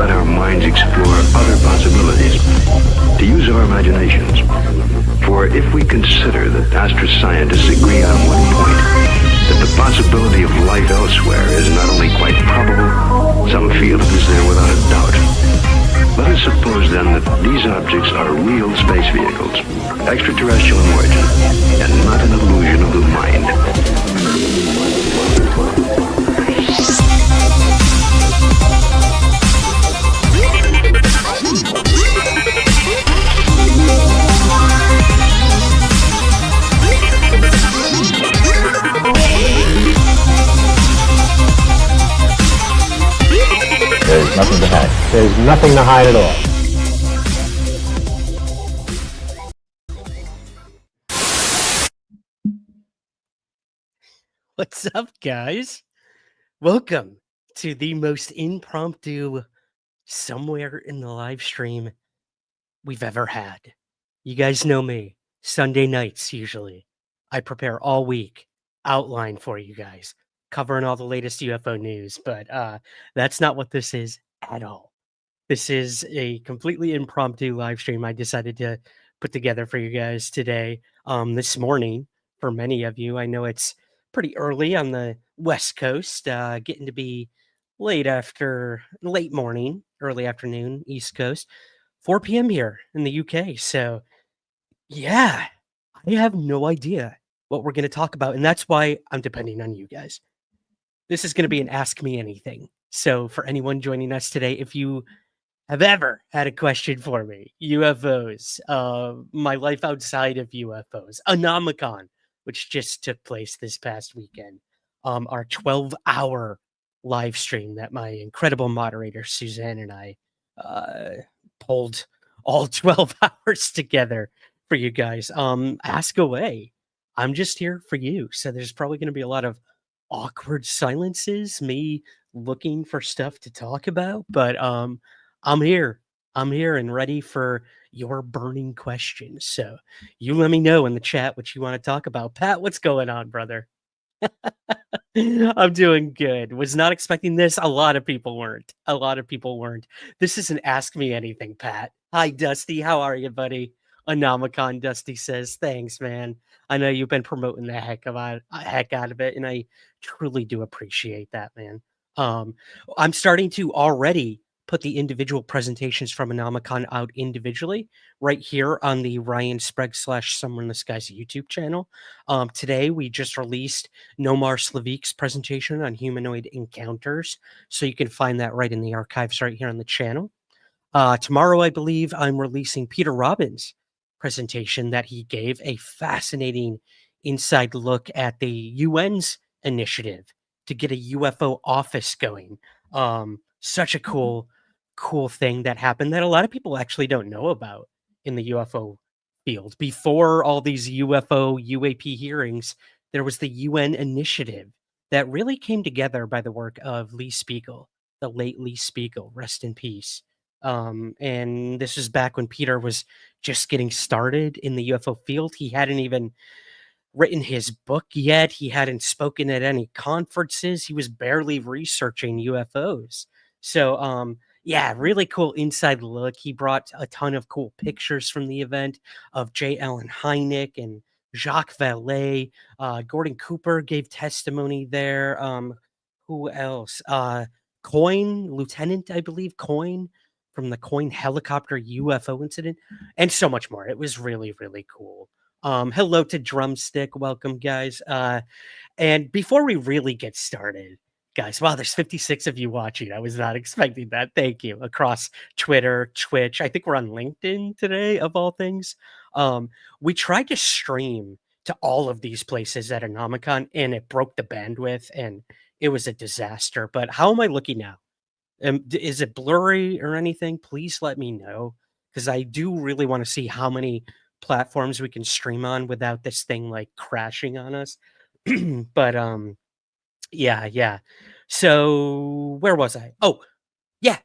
let our minds explore other possibilities, to use our imaginations. For if we consider that astroscientists agree on one point, that the possibility of life elsewhere is not only quite probable, some feel it is there without a doubt. Let us suppose then that these objects are real space vehicles, extraterrestrial in origin, and not an illusion of the mind. There's nothing to hide. There's nothing to hide at all. What's up, guys? Welcome to the most impromptu somewhere in the live stream we've ever had. You guys know me. Sunday nights, usually. I prepare all week, outline for you guys, covering all the latest UFO news, but that's not what this is at all. This is a completely impromptu live stream I decided to put together for you guys today, this morning. For many of you, I know it's pretty early on the West Coast, getting to be late morning, early afternoon, East Coast, 4 p.m. here in the UK. So, yeah, I have no idea what we're going to talk about, and that's why I'm depending on you guys. This is going to be an Ask Me Anything. So, for anyone joining us today, if you have ever had a question for me, UFOs, my life outside of UFOs, ANOMACON, which just took place this past weekend, our 12-hour live stream that my incredible moderator, Suzanne, and I pulled all 12 hours together for you guys. Ask away. I'm just here for you. So there's probably going to be a lot of awkward silences, me looking for stuff to talk about, but I'm here and ready for your burning questions. So you let me know in the chat what you want to talk about. Pat, what's going on, brother? I'm doing good. Was not expecting this. A lot of people weren't. This is an Ask Me Anything, Pat. Hi, Dusty. How are you, buddy? Anomicon, Dusty says, thanks, man. I know you've been promoting the heck out of it, and I truly do appreciate that, man. I'm starting to already put the individual presentations from Anomicon out individually right here on the Ryan Sprague / Somewhere in the Skies YouTube channel. Today, we just released Nomar Slavik's presentation on humanoid encounters, so you can find that right in the archives right here on the channel. Tomorrow, I believe, I'm releasing Peter Robbins' presentation that he gave, a fascinating inside look at the UN's initiative to get a UFO office going. Such a cool thing that happened that a lot of people actually don't know about in the UFO field. Before all these UAP hearings, there was the UN initiative that really came together by the work of Lee Spiegel, the late Lee Spiegel, rest in peace. And this was back when Peter was just getting started in the UFO field. He hadn't even written his book yet. He hadn't spoken at any conferences. He was barely researching UFOs. So, yeah, really cool inside look. He brought a ton of cool pictures from the event of J. Allen Hynek and Jacques Vallée. Gordon Cooper gave testimony there. Who else? Coyne, Lieutenant, I believe, Coyne, from the Coyne helicopter UFO incident, and so much more. It was really, really cool. Hello to Drumstick. Welcome, guys. And before we really get started, guys, wow, there's 56 of you watching. I was not expecting that. Thank you. Across Twitter, Twitch. I think we're on LinkedIn today, of all things. We tried to stream to all of these places at Anomicon, and it broke the bandwidth, and it was a disaster. But how am I looking now? Is it blurry or anything? Please let me know, because I do really want to see how many platforms we can stream on without this thing like crashing on us. But yeah. So where was I? Oh, yeah.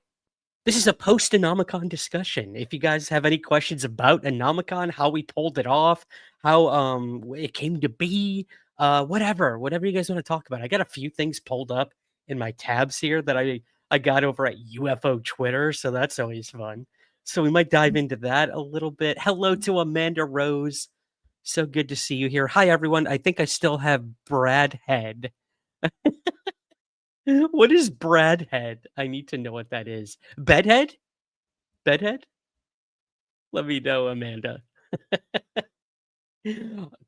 This is a post-ANOMACON discussion. If you guys have any questions about ANOMACON, how we pulled it off, how it came to be, whatever you guys want to talk about. I got a few things pulled up in my tabs here that I got over at UFO Twitter, so that's always fun. So we might dive into that a little bit. Hello to Amanda Rose. So good to see you here. Hi, everyone. I think I still have Brad Head. What is Brad Head? I need to know what that is. Bedhead? Bedhead? Let me know, Amanda.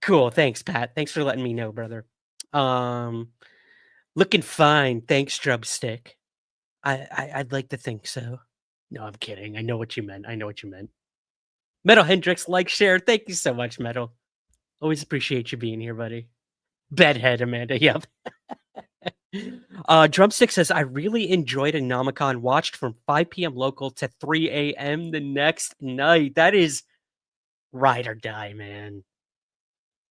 Cool. Thanks, Pat. Thanks for letting me know, brother. Um, looking fine. Thanks, Drumstick. I'd like to think so. No, I'm kidding. I know what you meant. I know what you meant. Metal Hendrix, like, share. Thank you so much, Metal. Always appreciate you being here, buddy. Bedhead, Amanda. Yep. Drumstick says, I really enjoyed Anomacon. Watched from 5 p.m. local to 3 a.m. the next night. That is ride or die, man.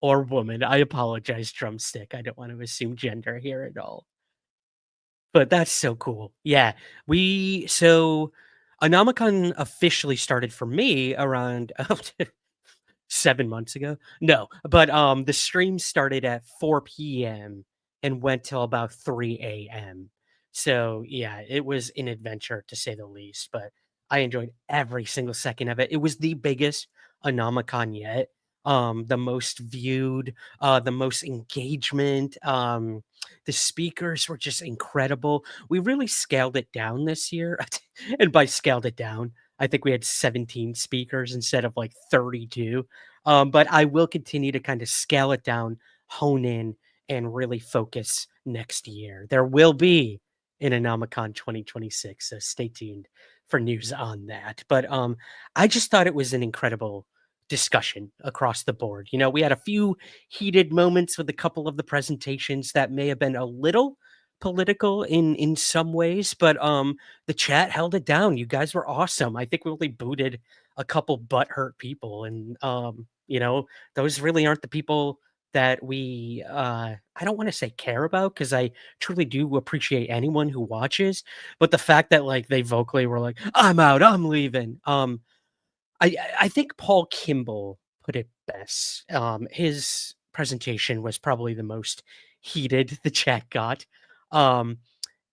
Or woman. I apologize, Drumstick. I don't want to assume gender here at all. But that's so cool. Yeah. So Anomacon officially started for me around 7 months ago. No, but the stream started at 4 p.m. and went till about 3 a.m. So yeah, it was an adventure to say the least, but I enjoyed every single second of it. It was the biggest Anomacon yet. The most viewed, the most engagement. The speakers were just incredible. We really scaled it down this year. And by scaled it down, I think we had 17 speakers instead of like 32. But I will continue to kind of scale it down, hone in, and really focus next year. There will be an Anomacon 2026, so stay tuned for news on that. But I just thought it was an incredible discussion across the board. You know, we had a few heated moments with a couple of the presentations that may have been a little political in some ways, but the chat held it down. You guys were awesome. I think we only booted a couple butthurt people, and you know, those really aren't the people that we I don't want to say care about, because I truly do appreciate anyone who watches, but the fact that like they vocally were like, I'm out, I'm leaving. I think Paul Kimball put it best. His presentation was probably the most heated the chat got. Um,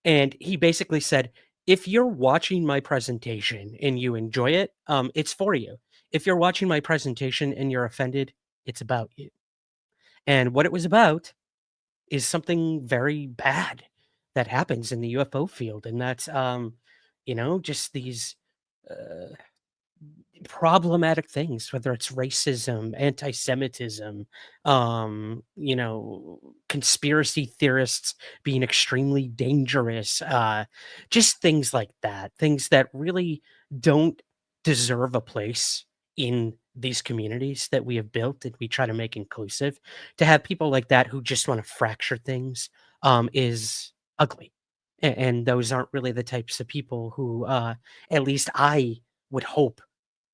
and he basically said, if you're watching my presentation and you enjoy it, it's for you. If you're watching my presentation and you're offended, it's about you. And what it was about is something very bad that happens in the UFO field. And that's, you know, just these uh, problematic things, whether it's racism, anti-Semitism, you know, conspiracy theorists being extremely dangerous, just things like that, things that really don't deserve a place in these communities that we have built and we try to make inclusive. To have people like that who just want to fracture things is ugly. And those aren't really the types of people who, at least I would hope,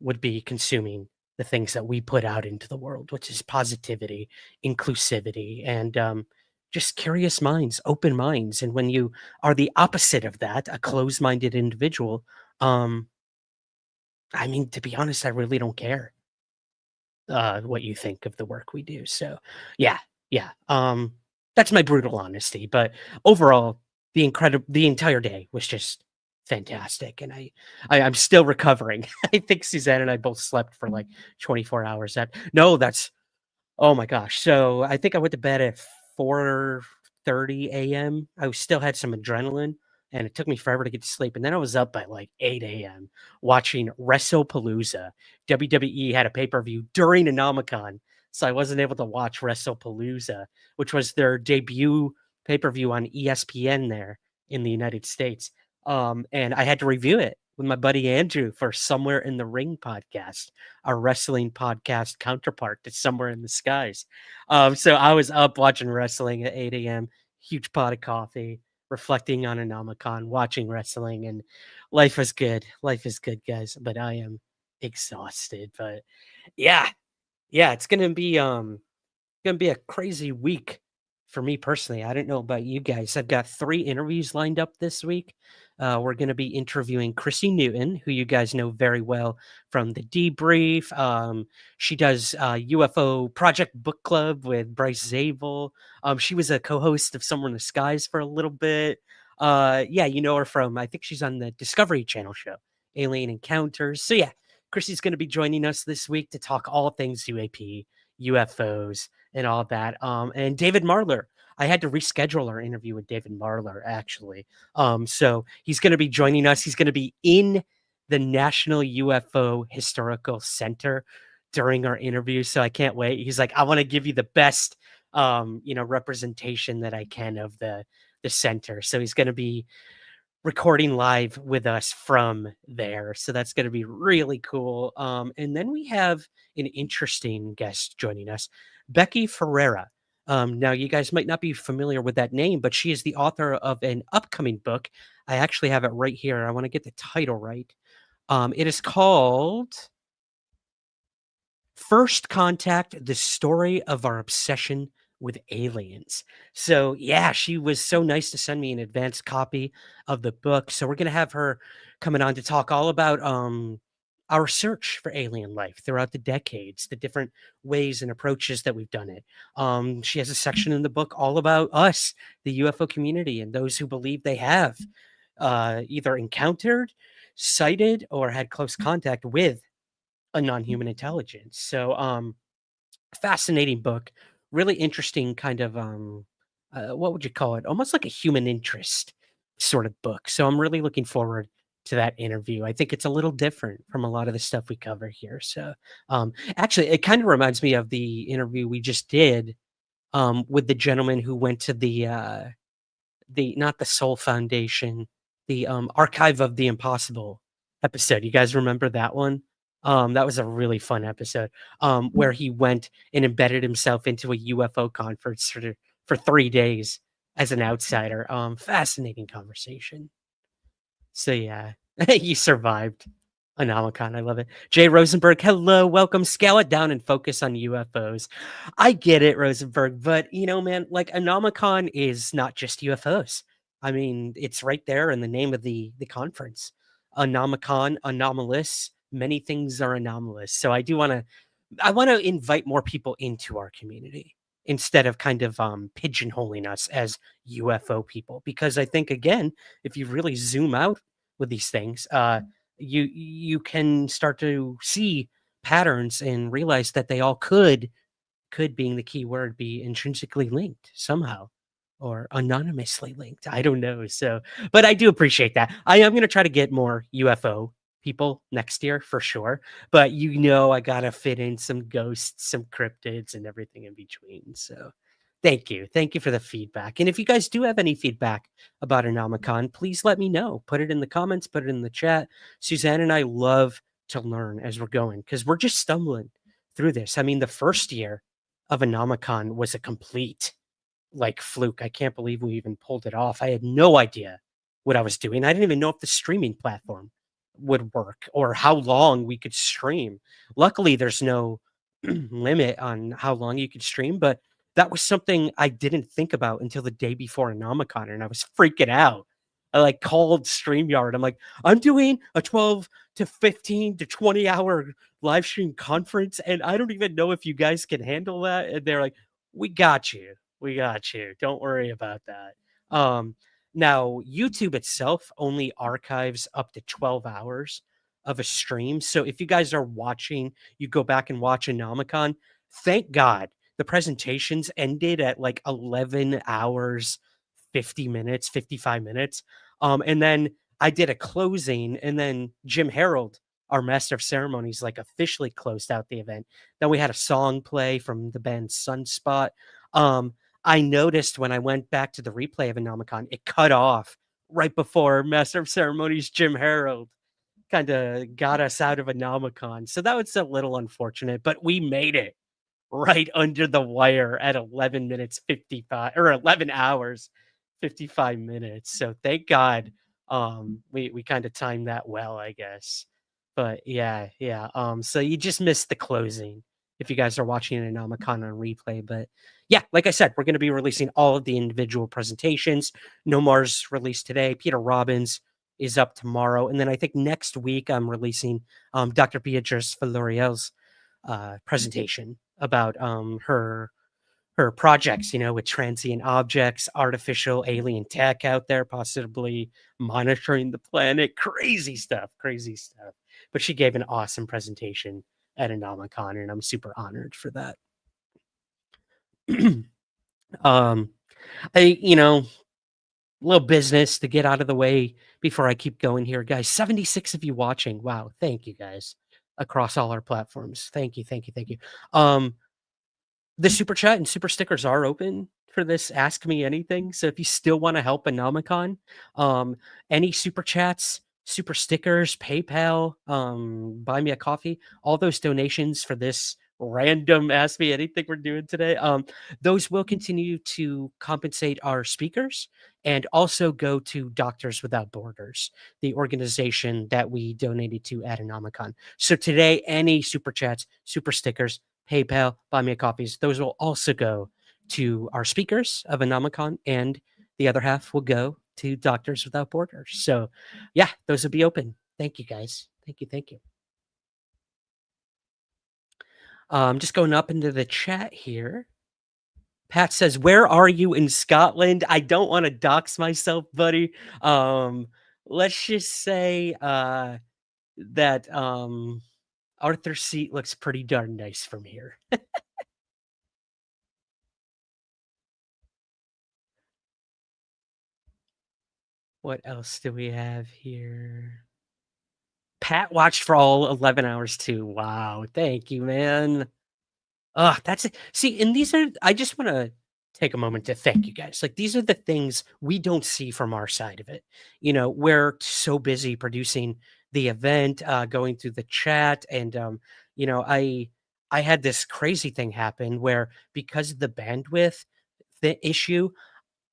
would be consuming the things that we put out into the world, which is positivity, inclusivity, and just curious minds, open minds. And when you are the opposite of that, a closed minded individual, I mean, to be honest, I really don't care what you think of the work we do. So, yeah, yeah. That's my brutal honesty. But overall, the entire day was just fantastic, and I'm still recovering. I think Suzanne and I both slept for like 24 hours. No, that's oh my gosh. So I think I went to bed at 4:30 a.m. I still had some adrenaline, and it took me forever to get to sleep. And then I was up by like 8 a.m. watching WrestlePalooza. WWE had a pay-per-view during Anomacon, so I wasn't able to watch WrestlePalooza, which was their debut pay-per-view on ESPN there in the United States. And I had to review it with my buddy Andrew for Somewhere in the Ring podcast, our wrestling podcast counterpart to Somewhere in the Skies. So I was up watching wrestling at 8 a.m., huge pot of coffee, reflecting on Anomacon, watching wrestling, and life is good. Life is good, guys, but I am exhausted. But yeah, yeah, it's gonna be a crazy week for me personally. I don't know about you guys. I've got 3 interviews lined up this week. We're going to be interviewing Chrissy Newton, who you guys know very well from the Debrief. She does UFO Project Book Club with Bryce Zabel. She was a co-host of Somewhere in the Skies for a little bit. Yeah, you know her from, I think she's on the Discovery Channel show, Alien Encounters. So yeah, Chrissy's going to be joining us this week to talk all things UAP, UFOs, and all that. And David Marler. I had to reschedule our interview with David Marler, actually. So he's going to be joining us. He's going to be in the National UFO Historical Center during our interview. So I can't wait. He's like, I want to give you the best, representation that I can of the center. So he's going to be recording live with us from there. So that's going to be really cool. And then we have an interesting guest joining us, Becky Ferreira. Now, you guys might not be familiar with that name, but she is the author of an upcoming book. I actually have it right here. I want to get the title right. It is called First Contact, the story of our obsession with aliens. So, yeah, she was so nice to send me an advanced copy of the book. So, we're going to have her coming on to talk all about our search for alien life throughout the decades, the different ways and approaches that we've done it. She has a section in the book all about us, the UFO community, and those who believe they have either encountered, sighted, or had close contact with a non-human intelligence. So fascinating book, really interesting kind of what would you call it? Almost like a human interest sort of book. So I'm really looking forward to that interview. I think it's a little different from a lot of the stuff we cover here. So actually it kind of reminds me of the interview we just did with the gentleman who went to the not the Soul Foundation, the Archive of the Impossible episode. You guys remember that one? That was a really fun episode where he went and embedded himself into a UFO conference for 3 days as an outsider. Fascinating conversation. So yeah, you survived. Anomacon, I love it. Jay Rosenberg, hello, welcome. Scale it down and focus on UFOs. I get it, Rosenberg, but man, like Anomacon is not just UFOs. I mean, it's right there in the name of the conference. Anomacon, anomalous. Many things are anomalous. So I want to invite more people into our community instead of kind of pigeonholing us as UFO people, because I think again, if you really zoom out with these things, you can start to see patterns and realize that they all could being the key word be intrinsically linked somehow or anonymously linked. I don't know. So, but I do appreciate that. I am going to try to get more UFO people next year for sure. But I got to fit in some ghosts, some cryptids, and everything in between. So thank you. Thank you for the feedback. And if you guys do have any feedback about Anomacon, please let me know. Put it in the comments, put it in the chat. Suzanne and I love to learn as we're going because we're just stumbling through this. I mean, the first year of Anomacon was a complete fluke. I can't believe we even pulled it off. I had no idea what I was doing. I didn't even know if the streaming platform would work or how long we could stream. Luckily, there's no limit on how long you could stream, but that was something I didn't think about until the day before Anomacon, and I was freaking out. I called StreamYard. I'm like, I'm doing a 12 to 15 to 20 hour live stream conference, and I don't even know if you guys can handle that. And they're like, we got you. We got you. Don't worry about that. Now, YouTube itself only archives up to 12 hours of a stream. So if you guys are watching, you go back and watch Anomacon, thank God the presentations ended at 11 hours, 50 minutes, 55 minutes. And then I did a closing, and then Jim Harold, our master of ceremonies, officially closed out the event. Then we had a song play from the band Sunspot. I noticed when I went back to the replay of Anomacon, it cut off right before Master of Ceremonies Jim Harold kind of got us out of Anomacon. So that was a little unfortunate, but we made it right under the wire at 11 minutes 55 or 11 hours 55 minutes. So thank God we kind of timed that well, I guess. But yeah. So you just missed the closing if you guys are watching an Anomacon on replay. But yeah, like I said, we're going to be releasing all of the individual presentations. Nomar's released today. Peter Robbins is up tomorrow. And then I think next week I'm releasing Dr. Beatrice Valoriel's presentation about her her projects, with transient objects, artificial alien tech out there, possibly monitoring the planet. Crazy stuff, crazy stuff. But she gave an awesome presentation at Anomacon, and I'm super honored for that. um, little business to get out of the way before I keep going here, guys. 76 of you watching. Wow, thank you guys across all our platforms. Thank you, thank you, thank you. The super chat and super stickers are open for this Ask Me Anything. So if you still want to help Anomicon, any super chats, super stickers, PayPal, buy me a coffee, all those donations for this random Ask Me Anything we're doing today, those will continue to compensate our speakers and also go to Doctors Without Borders, the organization that we donated to at Anomicon. So today, any super chats, super stickers, PayPal, buy me a coffees, those will also go to our speakers of Anomicon, and the other half will go to Doctors Without Borders. So yeah, those will be open. Thank you guys. Thank you. Thank you. Just going up into the chat here. Pat says, "Where are you in Scotland?" I don't want to dox myself, buddy. Let's just say that Arthur's Seat looks pretty darn nice from here. What else do we have here? Pat watched for all 11 hours too. Wow. Thank you, man. That's it. See, and these are, I just want to take a moment to thank you guys. Like, these are the things we don't see from our side of it. We're so busy producing the event, going through the chat. And, I had this crazy thing happen where, because of the bandwidth, the issue,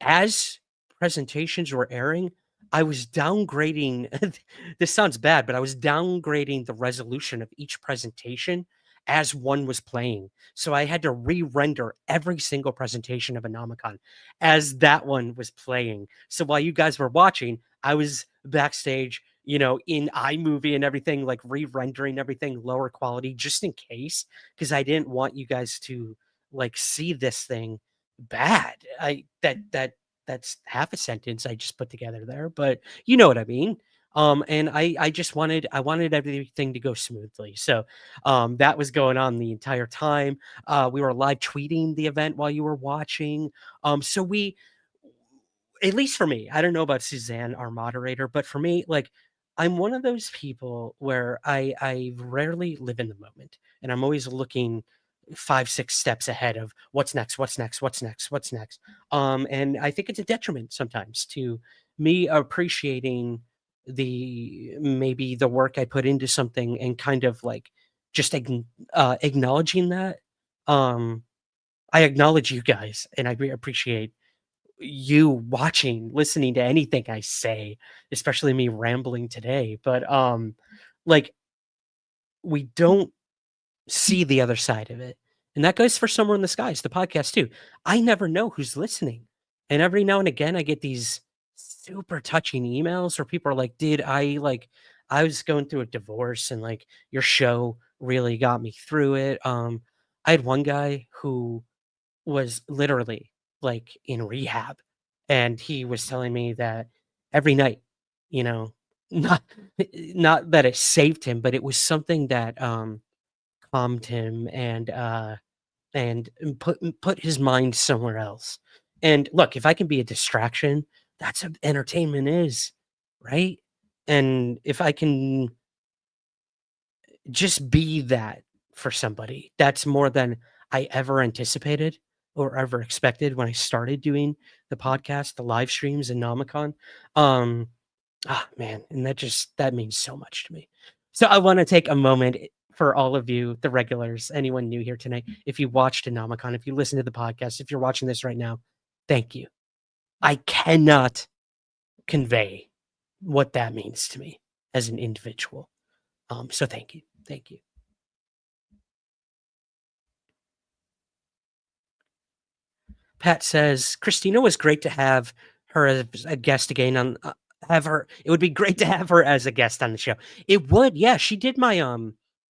as presentations were airing, I was downgrading. This sounds bad, but I was downgrading the resolution of each presentation as one was playing. So I had to re-render every single presentation of Anomicon as that one was playing. So while you guys were watching, I was backstage, in iMovie and everything, like re-rendering everything lower quality just in case, because I didn't want you guys to like see this thing bad. That's half a sentence I just put together there, but you know what I mean. And I just wanted everything to go smoothly. So that was going on the entire time. We were live tweeting the event while you were watching. So we, at least for me, I don't know about Suzanne, our moderator, but for me, like, I'm one of those people where I rarely live in the moment, and I'm always looking 5, 6 steps ahead of what's next, what's next, what's next, what's next. And I think it's a detriment sometimes to me appreciating maybe the work I put into something, and kind of like just acknowledging that. Um, I acknowledge you guys, and I appreciate you watching, listening to anything I say, especially me rambling today. But like, we don't see the other side of it. And that goes for Somewhere in the Skies, the podcast too. I never know who's listening. And every now and again I get these super touching emails where people are like, "Did I was going through a divorce, and like your show really got me through it." I had one guy who was literally like in rehab, and he was telling me that every night, you know, not not that it saved him, but it was something that calmed him, and put his mind somewhere else. And look, if I can be a distraction, that's what entertainment is, right? And if I can just be that for somebody, that's more than I ever anticipated or ever expected when I started doing the podcast, the live streams, and Nomicon. Um, man, and that means so much to me. So I want to take a moment for all of you, the regulars, anyone new here tonight. If you watched Anomicon, if you listen to the podcast, if you're watching this right now, thank you. I cannot convey what that means to me as an individual. So thank you. Thank you. Pat says Christina was great to have her as a guest again on have her. It would be great to have her as a guest on the show. It would, yeah. She did my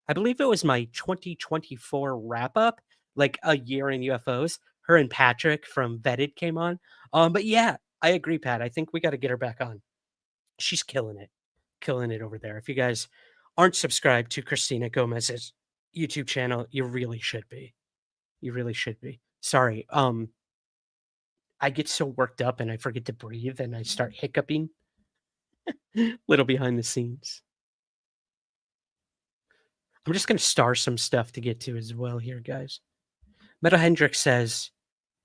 I believe it was my 2024 wrap up, like a year in UFOs. her and Patrick from Vetted came on. But yeah, I agree, Pat. I think we got to get her back on. She's killing it over there. If you guys aren't subscribed to Christina Gomez's YouTube channel, you really should be. You really should be. Sorry. I get so worked up and I forget to breathe and I start hiccuping. Little behind the scenes. I'm just gonna star some stuff to get to as well here, guys. Metal Hendrix says,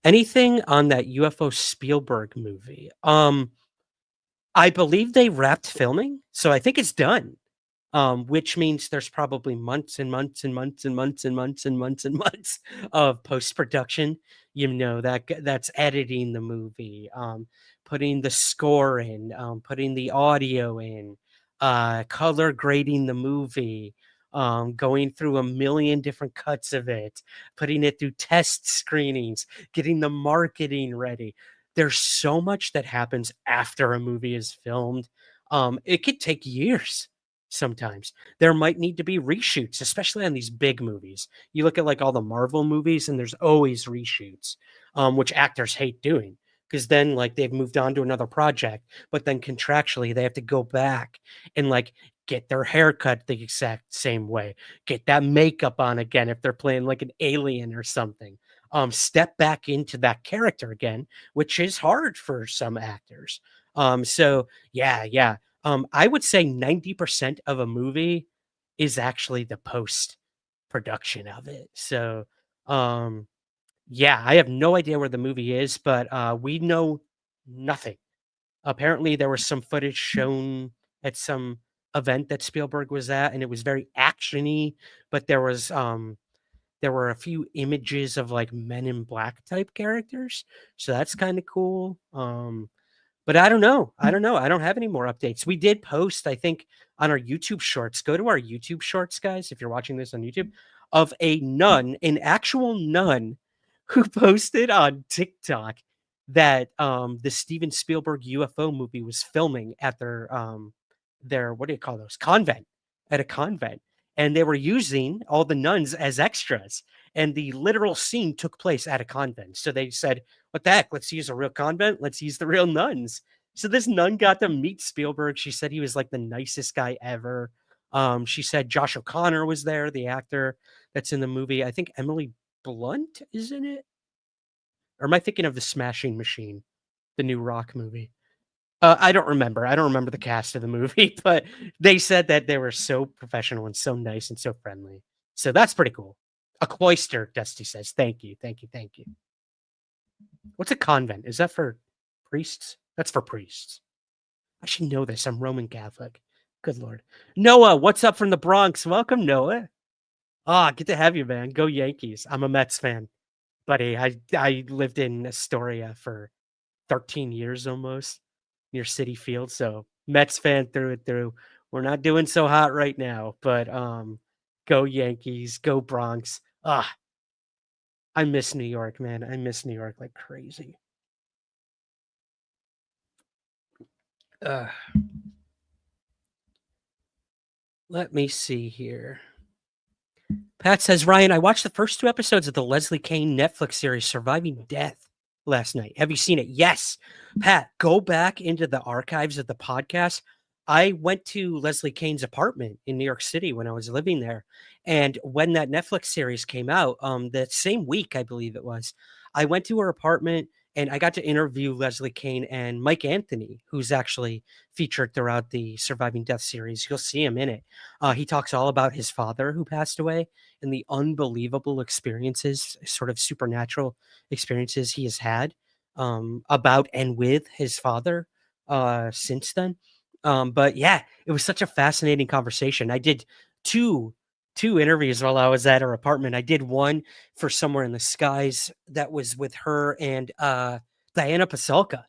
anything on that UFO Spielberg movie? I believe they wrapped filming, so I think it's done. Which means there's probably months and months and months and months and months and months and months of post-production. You know, that's editing the movie, putting the score in, putting the audio in, color grading the movie, going through a million different cuts of it, putting it through test screenings, getting the marketing ready. There's so much that happens after a movie is filmed. It could take years. Sometimes there might need to be reshoots, especially on these big movies. You look at like all the Marvel movies and there's always reshoots, which actors hate doing because then like they've moved on to another project, but then contractually they have to go back and like get their hair cut the exact same way, get that makeup on again if they're playing like an alien or something. Step back into that character again, which is hard for some actors. So yeah. I would say 90% of a movie is actually the post production of it. So, yeah, I have no idea where the movie is, but we know nothing. Apparently, there was some footage shown at some event that Spielberg was at, and it was very actiony. But there were a few images of like Men in Black type characters, so that's kind of cool. But I don't know. I don't have any more updates. We did post, I think, on our YouTube shorts. Go to our YouTube shorts, guys, if you're watching this on YouTube, of a nun, an actual nun, who posted on TikTok that the Steven Spielberg UFO movie was filming at their what do you call those? Convent, at a convent. And they were using all the nuns as extras. And the literal scene took place at a convent. So they said, what the heck? Let's use a real convent. Let's use the real nuns. So this nun got to meet Spielberg. She said he was like the nicest guy ever. She said Josh O'Connor was there, the actor that's in the movie. I think Emily Blunt is in it. Or am I thinking of The Smashing Machine, the new rock movie? I don't remember. I don't remember the cast of the movie, but they said that they were so professional and so nice and so friendly. So that's pretty cool. A cloister, Dusty says. Thank you. What's a convent? Is that for priests? That's for priests. I should know this. I'm Roman Catholic. Good Lord. Noah, what's up from the Bronx? Welcome, Noah. Good to have you, man. Go Yankees. I'm a Mets fan. Buddy, I lived in Astoria for 13 years almost, near Citi Field. So Mets fan through and through. We're not doing so hot right now, but go Yankees, go Bronx. I miss New York, man. I miss New York like crazy. Let me see here. Pat says, Ryan, I watched the first 2 episodes of the Leslie Kean Netflix series Surviving Death last night. Have you seen it? Yes. Pat, go back into the archives of the podcast. I went to Leslie Kean's apartment in New York City when I was living there. And when that Netflix series came out, that same week, I believe it was, I went to her apartment and I got to interview Leslie Kean and Mike Anthony, who's actually featured throughout the Surviving Death series. You'll see him in it. He talks all about his father who passed away and the unbelievable experiences, sort of supernatural experiences he has had about and with his father since then. But yeah, it was such a fascinating conversation. I did two interviews while I was at her apartment. I did one for Somewhere in the Skies that was with her and Diana Pasulka.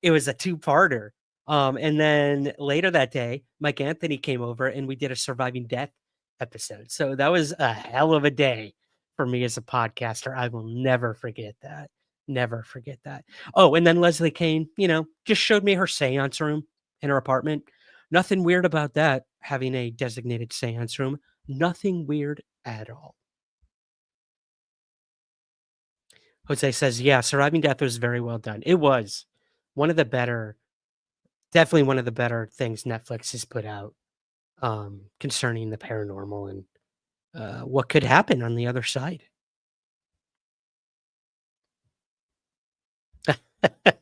It was a 2-parter. And then later that day, Mike Anthony came over and we did a Surviving Death episode. So that was a hell of a day for me as a podcaster. I will never forget that. Never forget that. Oh, and then Leslie Kean, just showed me her seance room in her apartment. Nothing weird about that, having a designated seance room. Nothing weird at all. Jose says, yeah, Surviving Death was very well done. It was one of the better, definitely one of the better things Netflix has put out concerning the paranormal and what could happen on the other side.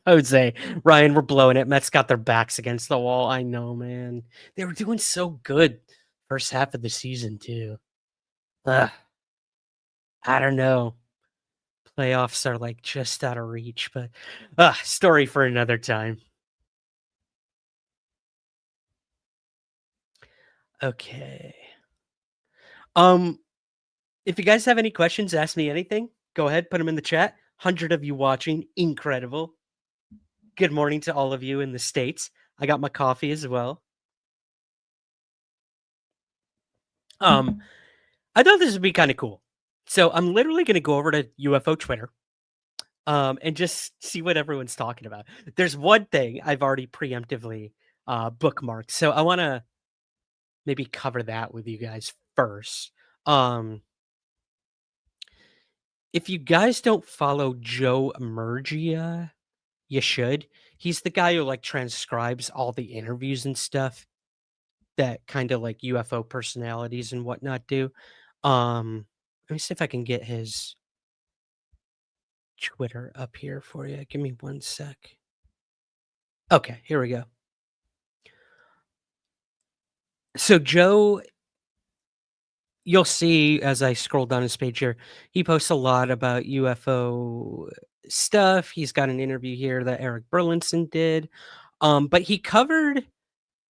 Jose, Ryan, we're blowing it. Mets got their backs against the wall. I know, man. They were doing so good first half of the season, too. Ugh, I don't know. Playoffs are like just out of reach, but story for another time. Okay. If you guys have any questions, ask me anything. Go ahead, put them in the chat. 100 of you watching, incredible. Good morning to all of you in the States. I got my coffee as well. I thought this would be kind of cool. So I'm literally going to go over to UFO Twitter and just see what everyone's talking about. There's one thing I've already preemptively bookmarked. So I want to maybe cover that with you guys first. If you guys don't follow Joe Emergia, you should. He's the guy who like transcribes all the interviews and stuff that kind of like UFO personalities and whatnot do. Let me see if I can get his Twitter up here for you. Give me one sec. Okay, here we go. So Joe, you'll see as I scroll down his page here, he posts a lot about UFO stuff. He's got an interview here that Eric Burlinson did. But he covered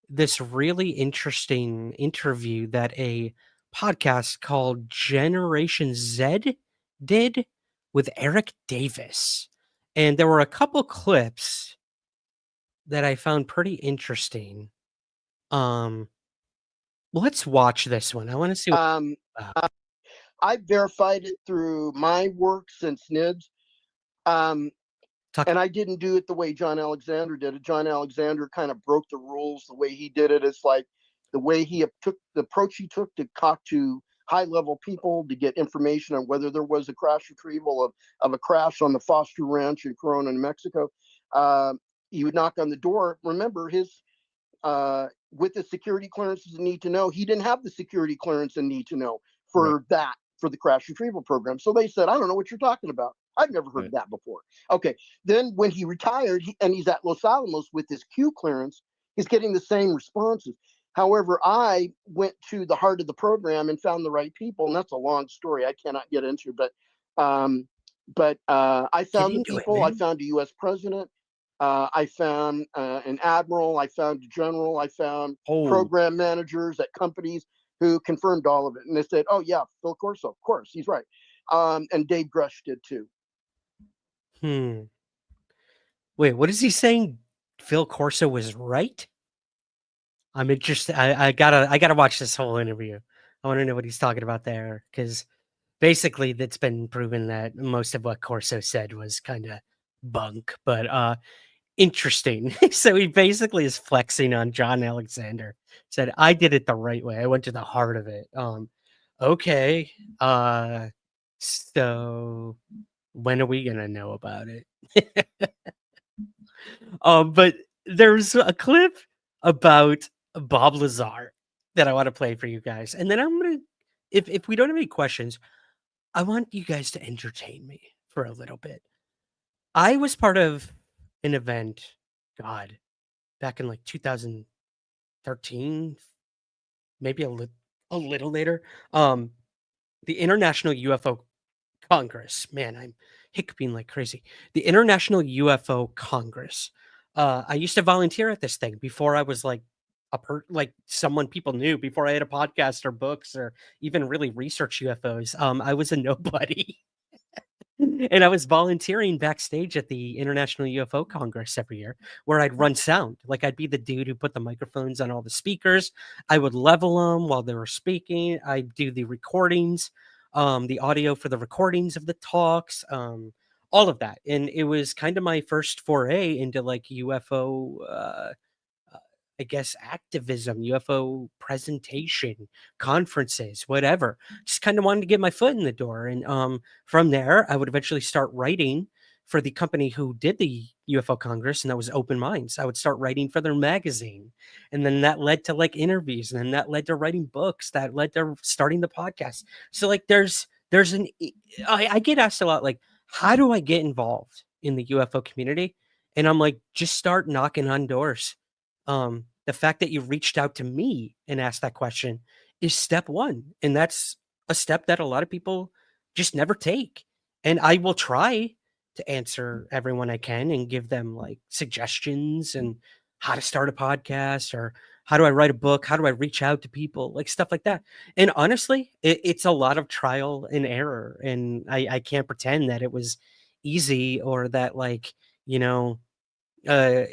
this really interesting interview that a podcast called Generation Z did with Eric Davis. And there were a couple clips that I found pretty interesting. Let's watch this one. I want to see what I verified it through my work since NIDS. And I didn't do it the way John Alexander did it. John Alexander kind of broke the rules the way he did it. It's like the way he took the approach he took to talk to high level people to get information on whether there was a crash retrieval of a crash on the Foster Ranch in Corona, New Mexico. He would knock on the door. Remember, his with the security clearances and need to know, he didn't have the security clearance and need to know for that, for the crash retrieval program. So they said, I don't know what you're talking about. I've never heard of that before. Okay. Then when he retired and he's at Los Alamos with his Q clearance, he's getting the same responses. However, I went to the heart of the program and found the right people. And that's a long story I cannot get into, but I found the people. I found a U.S. president. I found an admiral. I found a general. I found program managers at companies who confirmed all of it. And they said, oh, yeah, Phil Corso, of course, he's right. And Dave Grush did too. Wait, what is he saying? Phil Corso was right? I'm interested. I gotta watch this whole interview. I want to know what he's talking about there, because basically it's been proven that most of what Corso said was kind of bunk, but interesting. So he basically is flexing on John Alexander. Said, I did it the right way. I went to the heart of it. Okay. So when are we gonna know about it? But there's a clip about Bob Lazar that I want to play for you guys. And then I'm gonna, if we don't have any questions, I want you guys to entertain me for a little bit. I was part of an event, back in like 2013, maybe a little later. The International UFO Congress. Man, I'm hiccuping like crazy. The International UFO Congress. I used to volunteer at this thing before I was like someone people knew, before I had a podcast or books or even really research UFOs. I was a nobody. And I was volunteering backstage at the International UFO Congress every year, where I'd run sound. Like, I'd be the dude who put the microphones on all the speakers. I would level them while they were speaking. I'd do the recordings, the audio for the recordings of the talks, all of that. And it was kind of my first foray into like UFO, I guess, activism, UFO presentation, conferences, whatever. Just kind of wanted to get my foot in the door. And from there, I would eventually start writing for the company who did the UFO Congress, and that was Open Minds. I would start writing for their magazine. And then that led to like interviews, and then that led to writing books, that led to starting the podcast. So like I get asked a lot, like, how do I get involved in the UFO community? And I'm like, just start knocking on doors. The fact that you reached out to me and asked that question is step one. And that's a step that a lot of people just never take. And I will try to answer everyone I can and give them like suggestions and how to start a podcast, or how do I write a book? How do I reach out to people? Like stuff like that. And honestly, it's a lot of trial and error. And I can't pretend that it was easy, or that like, you know, uh,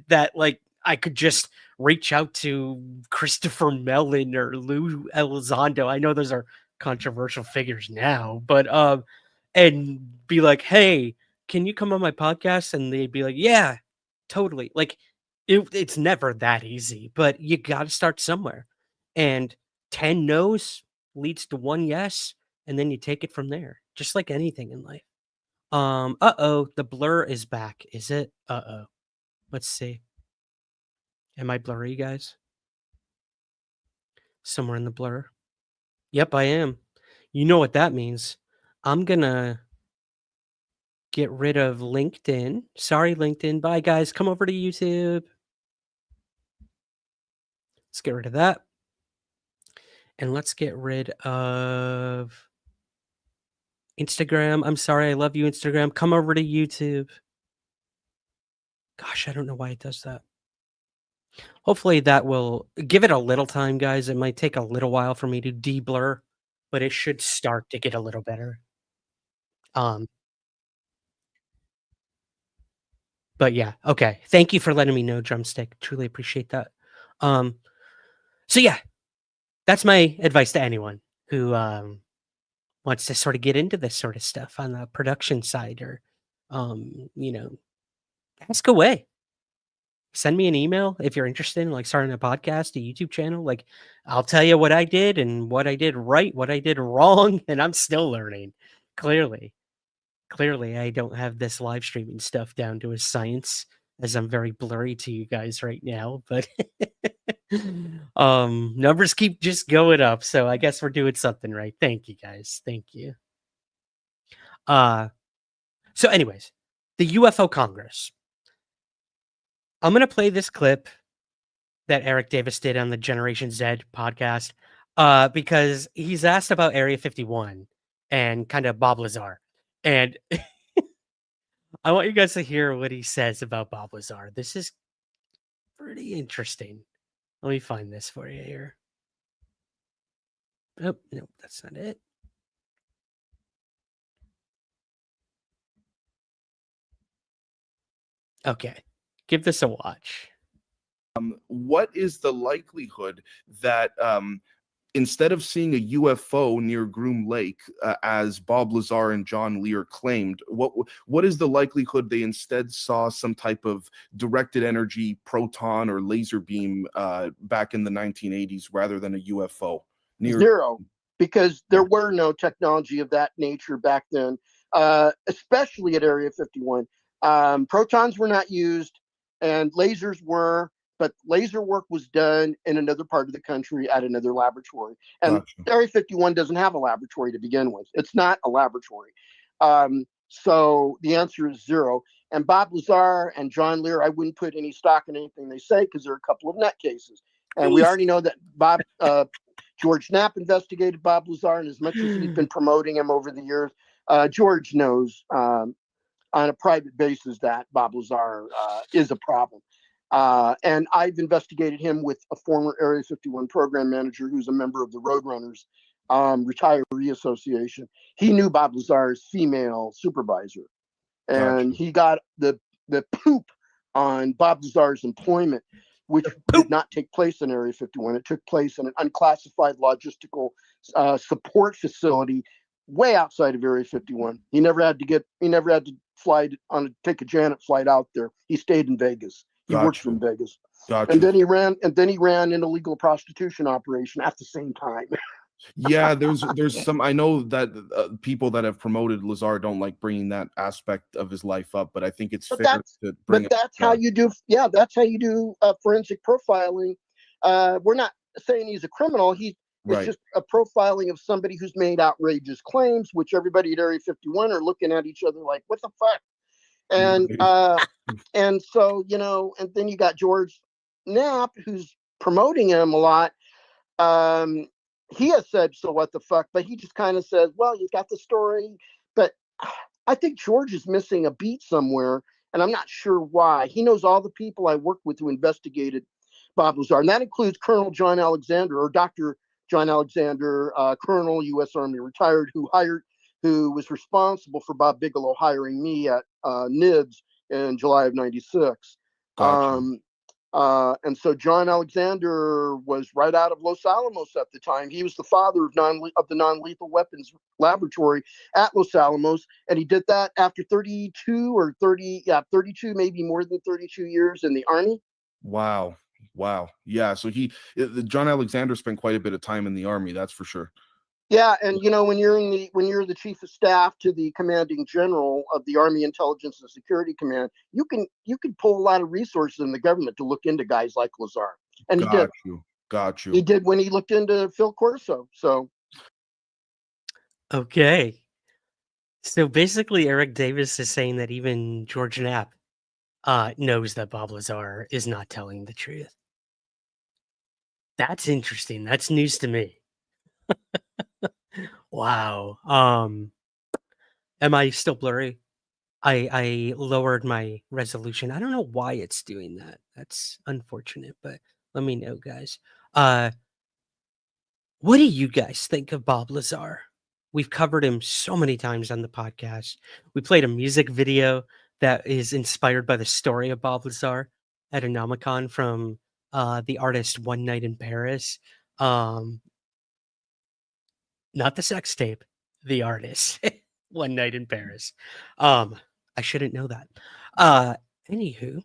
that like I could just reach out to Christopher Mellon or Lou Elizondo. I know those are controversial figures now, but and be like, "Hey, can you come on my podcast?" And they'd be like, "Yeah, totally." Like it's never that easy, but you got to start somewhere. And 10 no's leads to one yes, and then you take it from there. Just like anything in life. Uh-oh, the blur is back. Is it? Uh-oh. Let's see. Am I blurry, guys? Somewhere in the blur. Yep, I am. You know what that means. I'm gonna get rid of LinkedIn. Sorry, LinkedIn. Bye, guys. Come over to YouTube. Let's get rid of that. And let's get rid of Instagram. I'm sorry. I love you, Instagram. Come over to YouTube. Gosh, I don't know why it does that. Hopefully that will give it a little time, guys. It might take a little while for me to de-blur, but it should start to get a little better. Um, but yeah, okay. Thank you for letting me know, Drumstick. Truly appreciate that. So yeah, that's my advice to anyone who wants to sort of get into this sort of stuff on the production side, or you know, ask away. Send me an email if you're interested in like starting a podcast, a YouTube channel. Like I'll tell you what I did and what I did right, what I did wrong, and I'm still learning. Clearly I don't have this live streaming stuff down to a science, as I'm very blurry to you guys right now, but numbers keep just going up, so I guess we're doing something right. Thank you, guys. Thank you. So anyways, the UFO Congress. I'm going to play this clip that Eric Davis did on the Generation Z podcast, because he's asked about Area 51 and kind of Bob Lazar. And I want you guys to hear what he says about Bob Lazar. This is pretty interesting. Let me find this for you here. Oh, no, that's not it. Okay, give this a watch. What is the likelihood that instead of seeing a UFO near Groom Lake, as Bob Lazar and John Lear claimed, what is the likelihood they instead saw some type of directed energy proton or laser beam back in the 1980s rather than a UFO? Zero, because there were no technology of that nature back then, especially at Area 51. Protons were not used, and lasers were, but laser work was done in another part of the country at another laboratory. And Area 51 doesn't have a laboratory to begin with. It's not a laboratory. So the answer is zero. And Bob Lazar and John Lear, I wouldn't put any stock in anything they say, because there are a couple of nutcases. And we already know that George Knapp investigated Bob Lazar, and as much as he's been promoting him over the years, George knows on a private basis that Bob Lazar is a problem. And I've investigated him with a former Area 51 program manager who's a member of the Roadrunners Retiree Association. He knew Bob Lazar's female supervisor, and he got the poop on Bob Lazar's employment, which did not take place in Area 51. It took place in an unclassified logistical support facility way outside of Area 51. He never had to fly take a Janet flight out there. He stayed in Vegas. He worked from Vegas. Got And you. then he ran an illegal prostitution operation at the same time. Yeah, there's some, I know that people that have promoted Lazar don't like bringing that aspect of his life up, but I think it's But fair that's to bring it. that's how you do, yeah, that's how you do forensic profiling. We're not saying he's a criminal. It's Right. just a profiling of somebody who's made outrageous claims, which everybody at Area 51 are looking at each other like, what the fuck? And Right. and so, and then you got George Knapp, who's promoting him a lot. Um, he has said, so what the fuck? But he just kind of says, well, you got the story. But I think George is missing a beat somewhere, and I'm not sure why. He knows all the people I worked with who investigated Bob Lazar, and that includes Colonel John Alexander, or Dr. John Alexander, Colonel, U.S. Army retired, who was responsible for Bob Bigelow hiring me at NIDS in July of '96. Got you. And so John Alexander was right out of Los Alamos at the time. He was the father of the non-lethal weapons laboratory at Los Alamos, and he did that after 32, maybe more than 32 years in the Army. Wow. Wow. Yeah. So John Alexander spent quite a bit of time in the Army, that's for sure. Yeah, and when you're the chief of staff to the commanding general of the Army Intelligence and Security Command, you can pull a lot of resources in the government to look into guys like Lazar, and he did. Got you. Got He you. did when he looked into Phil Corso. So Okay. So basically, Eric Davis is saying that even George Knapp knows that Bob Lazar is not telling the truth. That's interesting. That's news to me. Wow. Am I still blurry? I lowered my resolution. I don't know why it's doing that. That's unfortunate, but let me know, guys. What do you guys think of Bob Lazar? We've covered him so many times on the podcast. We played a music video that is inspired by the story of Bob Lazar at Anomacon from the artist One Night in Paris. Not the sex tape, the artist. One Night in Paris. I shouldn't know that. Anywho,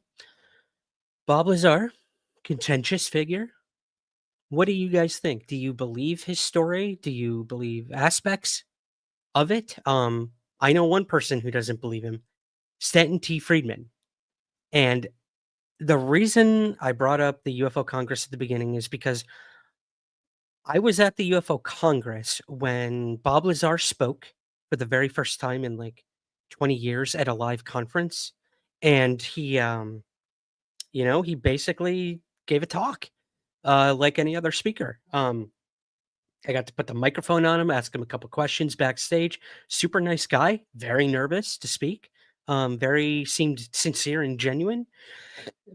Bob Lazar, contentious figure. What do you guys think? Do you believe his story? Do you believe aspects of it? I know one person who doesn't believe him, Stanton T. Friedman. And the reason I brought up the UFO Congress at the beginning is because I was at the UFO Congress when Bob Lazar spoke for the very first time in like 20 years at a live conference. And he he basically gave a talk like any other speaker. I got to put the microphone on him, ask him a couple questions backstage. Super nice guy, very nervous to speak. Very seemed sincere and genuine.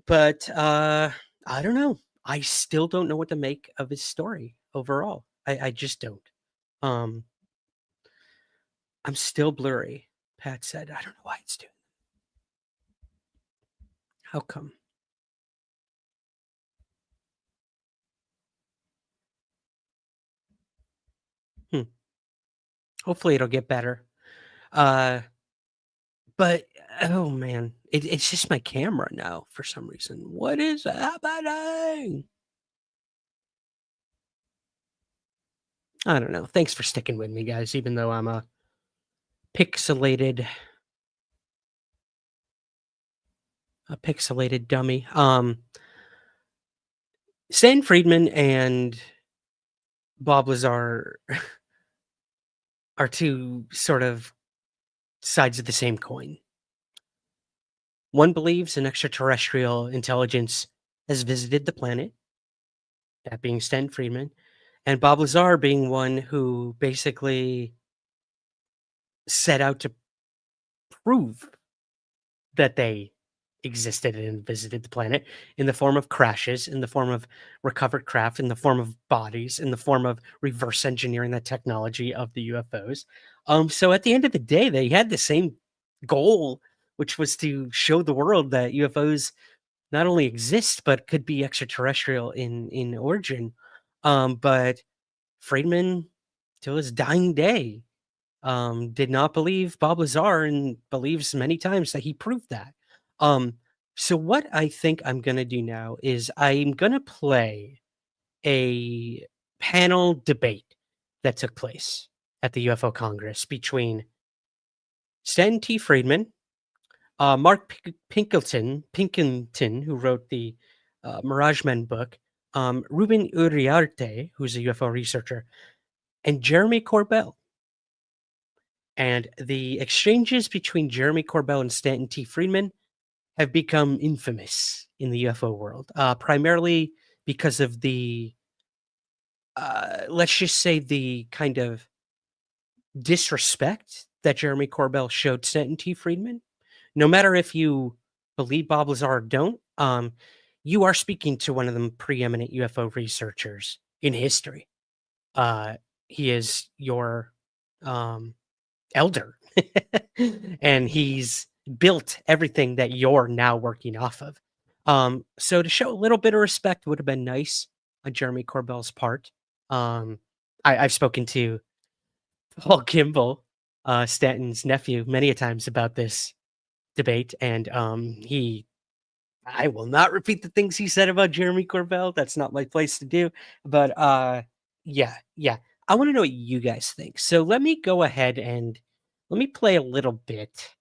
But I don't know. I still don't know what to make of his story overall. I just don't. I'm still blurry. Pat said, I don't know why it's doing. How come? Hopefully it'll get better. But oh man, it's just my camera now for some reason. What is happening? I don't know. Thanks for sticking with me, guys, even though I'm a pixelated dummy. Stan Friedman and Bob Lazar are two sort of sides of the same coin. One believes an extraterrestrial intelligence has visited the planet, that being Stan Friedman, and Bob Lazar being one who basically set out to prove that they existed and visited the planet in the form of crashes, in the form of recovered craft, in the form of bodies, in the form of reverse engineering the technology of the UFOs. So at the end of the day, they had the same goal, which was to show the world that UFOs not only exist but could be extraterrestrial in origin. But Friedman, till his dying day, did not believe Bob Lazar and believes many times that he proved that. So what I think I'm going to do now is I'm going to play a panel debate that took place at the UFO Congress between Stanton T. Friedman, Mark Pinkington, who wrote the Mirage Men book, Ruben Uriarte, who's a UFO researcher, and Jeremy Corbell. And the exchanges between Jeremy Corbell and Stanton T. Friedman have become infamous in the UFO world, primarily because of the, let's just say, the kind of disrespect that Jeremy Corbell showed Stanton T. Friedman. No matter if you believe Bob Lazar or don't, you are speaking to one of the preeminent UFO researchers in history. He is your elder, and he's built everything that you're now working off of. So to show a little bit of respect would have been nice on Jeremy Corbell's part. I've spoken to Paul Kimball, Stanton's nephew, many a times about this debate, and I will not repeat the things he said about Jeremy Corbell. That's not my place to do. But yeah. I want to know what you guys think. So let me go ahead and let me play a little bit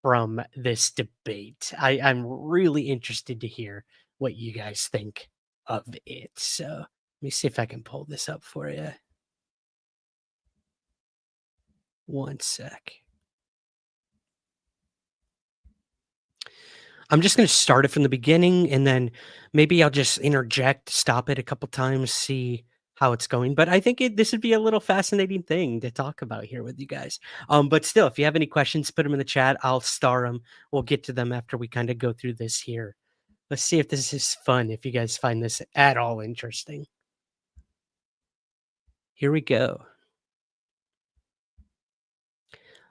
from this debate. I'm really interested to hear what you guys think of it. So let me see if I can pull this up for you. One sec. I'm just going to start it from the beginning, and then maybe I'll just interject, stop it a couple times, see how it's going. But I think this would be a little fascinating thing to talk about here with you guys. But still, if you have any questions, put them in the chat. I'll star them. We'll get to them after we kind of go through this here. Let's see if this is fun, if you guys find this at all interesting. Here we go.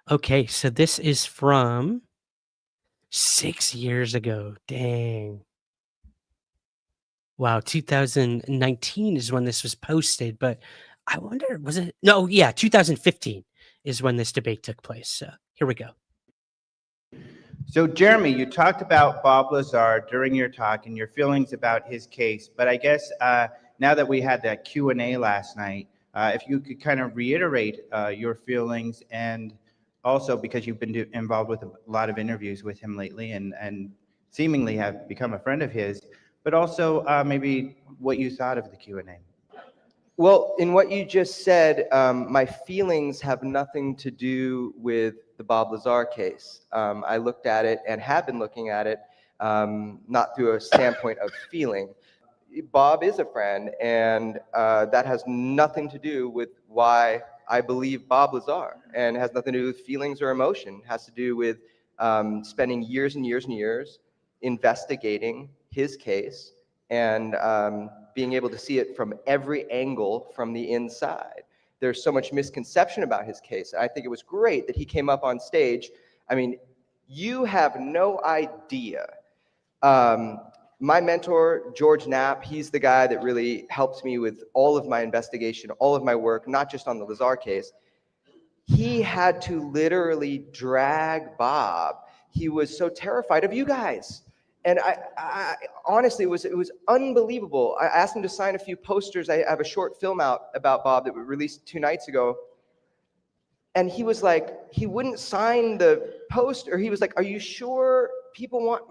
Okay, so this is from 6 years ago. Dang. Wow, 2019 is when this was posted, but I wonder, was it? No, yeah, 2015 is when this debate took place. So here we go. So, Jeremy, you talked about Bob Lazar during your talk and your feelings about his case, but I guess now that we had that Q&A last night, if you could kind of reiterate your feelings, and also because you've been involved with a lot of interviews with him lately and seemingly have become a friend of his, but also maybe what you thought of the Q&A. Well, in what you just said, my feelings have nothing to do with the Bob Lazar case. I looked at it and have been looking at it not through a standpoint of feeling. Bob is a friend, and that has nothing to do with why I believe Bob Lazar, and has nothing to do with feelings or emotion. It has to do with spending years and years and years investigating his case and being able to see it from every angle from the inside. There's so much misconception about his case. I think it was great that he came up on stage. I mean, you have no idea. My mentor, George Knapp, he's the guy that really helps me with all of my investigation, all of my work, not just on the Lazar case. He had to literally drag Bob. He was so terrified of you guys. And I honestly, it was unbelievable. I asked him to sign a few posters. I have a short film out about Bob that we released 2 nights ago. And he was like, he wouldn't sign the poster. He was like, are you sure people want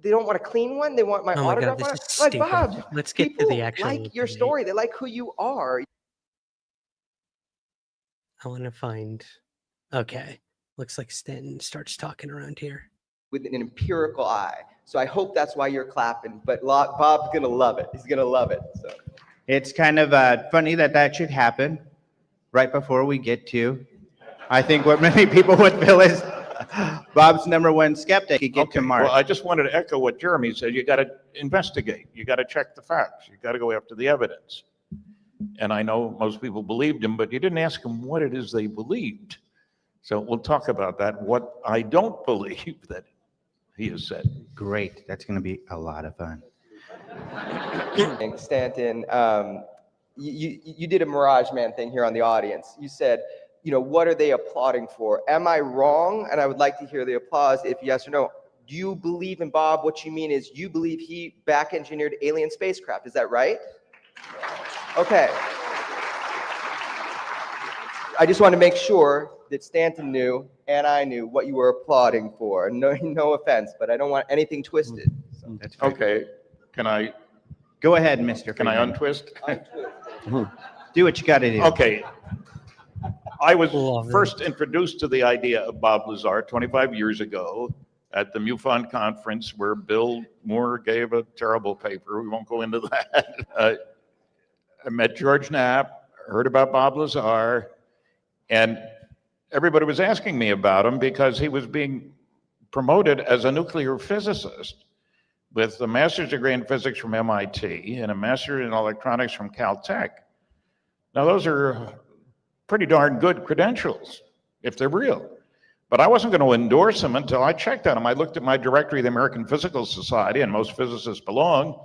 they don't want a clean one? They want my autograph on it? Like, Bob, let's get to the actual like your story. They like who you are. I want to find, okay. Looks like Stanton starts talking around here. With an empirical eye. So I hope that's why you're clapping, but Bob's gonna love it. He's gonna love it. So It's kind of funny that should happen right before we get to, I think what many people would feel is Bob's #1 skeptic. He get to Mark. Well, I just wanted to echo what Jeremy said. You got to investigate. You got to check the facts. You got to go after the evidence. And I know most people believed him, but you didn't ask them what it is they believed. So we'll talk about that. What I don't believe that he has said. Great. That's going to be a lot of fun. Stanton, you did a Mirage Man thing here on the audience. You said, you know, what are they applauding for? Am I wrong? And I would like to hear the applause if yes or no. do you believe in Bob? What you mean is you believe he back engineered alien spacecraft. Is that right? Okay. I just want to make sure that Stanton knew and I knew what you were applauding for. No offense, but I don't want anything twisted. So. That's fair. Okay, can I Go ahead, Mr. can I Friedman. untwist? Do what you got to do. Okay. I was Love it. first introduced to the idea of Bob Lazar 25 years ago at the MUFON conference where Bill Moore gave a terrible paper. We won't go into that. I met George Knapp, heard about Bob Lazar, and everybody was asking me about him because he was being promoted as a nuclear physicist with a master's degree in physics from MIT and a master's in electronics from Caltech. Now, those are pretty darn good credentials, if they're real. But I wasn't going to endorse him until I checked on him. I looked at my directory of the American Physical Society, and most physicists belong.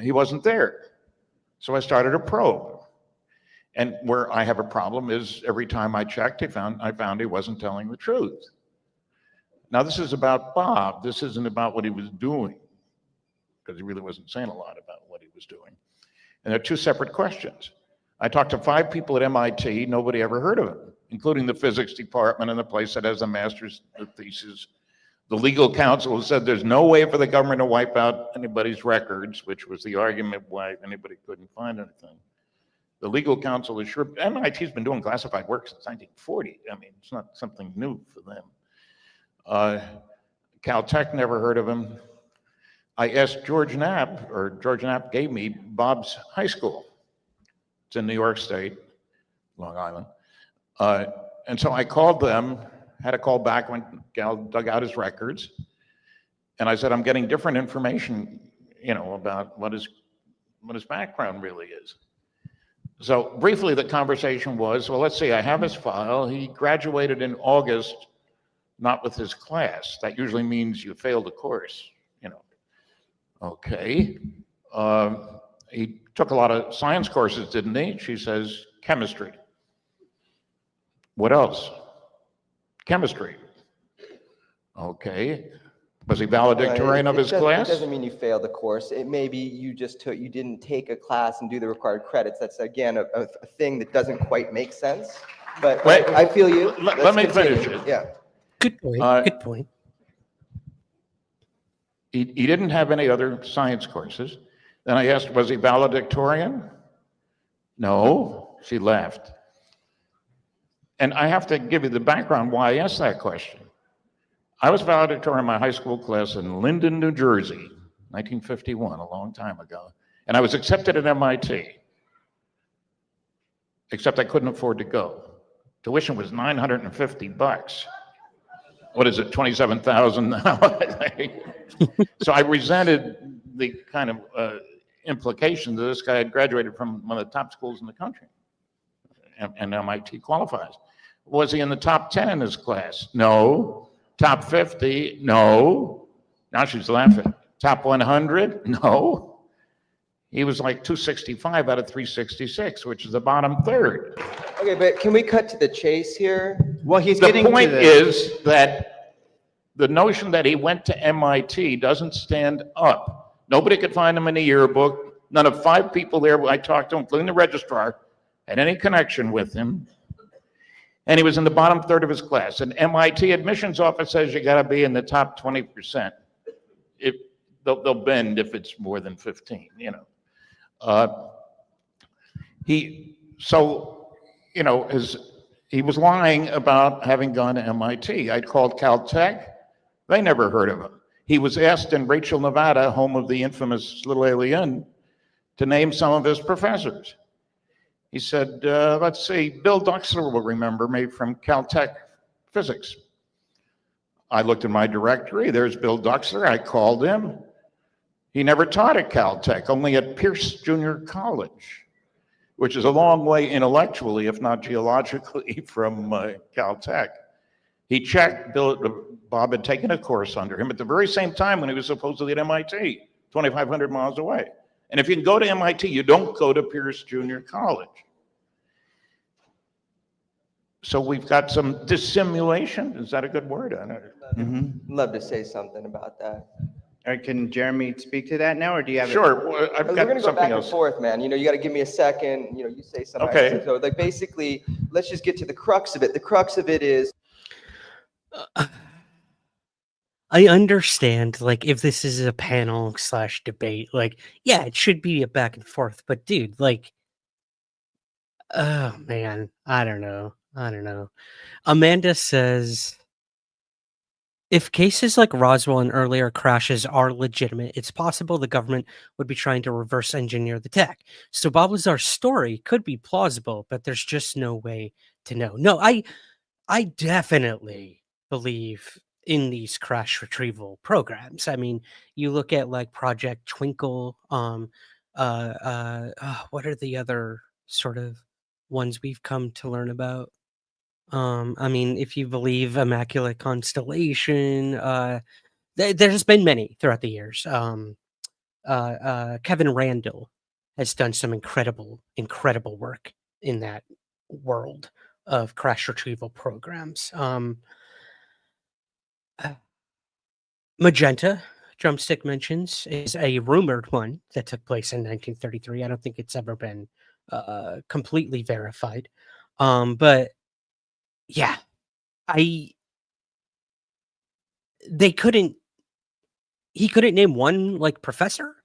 He wasn't there. So I started a probe. And where I have a problem is every time I checked, I found he wasn't telling the truth. Now, this is about Bob. This isn't about what he was doing, because he really wasn't saying a lot about what he was doing. And they're two separate questions. I talked to 5 people at MIT, nobody ever heard of him, including the physics department and the place that has a master's thesis. The legal counsel said there's no way for the government to wipe out anybody's records, which was the argument why anybody couldn't find anything. The legal counsel is sure, MIT's been doing classified work since 1940. I mean, it's not something new for them. Caltech never heard of him. I asked George Knapp, or George Knapp gave me Bob's high school. It's in New York State, Long Island. And so I called them, had a call back when Gal dug out his records. And I said, I'm getting different information, about what his background really is. So briefly, the conversation was, well, let's see, I have his file. He graduated in August, not with his class. That usually means you failed a course, Okay. He took a lot of science courses, didn't he? She says, chemistry. What else? Chemistry. Okay. Was he valedictorian of his class? It doesn't mean you failed the course. It may be you didn't take a class and do the required credits. That's, again, a thing that doesn't quite make sense. But Wait, I feel you. let me continue. finish it. Yeah. Good point. Good point. He didn't have any other science courses. Then I asked, was he valedictorian? No, she laughed. And I have to give you the background why I asked that question. I was valedictorian in my high school class in Linden, New Jersey, 1951, a long time ago. And I was accepted at MIT, except I couldn't afford to go. Tuition was $950. What is it, 27,000 now? So I resented the kind of implication that this guy had graduated from one of the top schools in the country, and MIT qualifies. Was he in the top 10 in his class? No. Top 50? No. Now she's laughing. Top 100? No. He was like 265 out of 366, which is the bottom third. Okay, but can we cut to the chase here? Well, he's The getting to point the... is that the notion that he went to MIT doesn't stand up. Nobody could find him in a yearbook. None of 5 people there I talked to, including the registrar, had any connection with him. And he was in the bottom third of his class. And MIT admissions office says you got to be in the top 20%. If they'll bend if it's more than 15, He was lying about having gone to MIT. I called Caltech. They never heard of him. He was asked in Rachel, Nevada, home of the infamous Little Alien, to name some of his professors. He said, let's see, Bill Duxler will remember me from Caltech physics. I looked in my directory, there's Bill Duxler, I called him. He never taught at Caltech, only at Pierce Junior College, which is a long way intellectually, if not geologically, from Caltech. He checked, Bob had taken a course under him at the very same time when he was supposedly at MIT, 2,500 miles away. And if you can go to MIT, you don't go to Pierce Junior College. So we've got some dissimulation. Is that a good word? I don't Love to say something about that. All right, can Jeremy speak to that now, or do you have? Sure. Well, I've We're got gonna go something back and else. forth, man. You got to give me a second. You say something. Okay. So like basically, let's just get to the crux of it. The crux of it is I understand, like, if this is a panel / debate, like, yeah, it should be a back and forth. But dude, like, oh man, I don't know. Amanda says, if cases like Roswell and earlier crashes are legitimate, it's possible the government would be trying to reverse engineer the tech. So Bob Lazar's story could be plausible, but there's just no way to know. No, I definitely believe in these crash retrieval programs. I mean, you look at like Project Twinkle, what are the other sort of ones we've come to learn about? I mean, if you believe Immaculate Constellation, there's been many throughout the years. Kevin Randall has done some incredible work in that world of crash retrieval programs. Magenta, Drumstick mentions, is a rumored one that took place in 1933. I don't think it's ever been completely verified. But yeah, they couldn't he couldn't name one like professor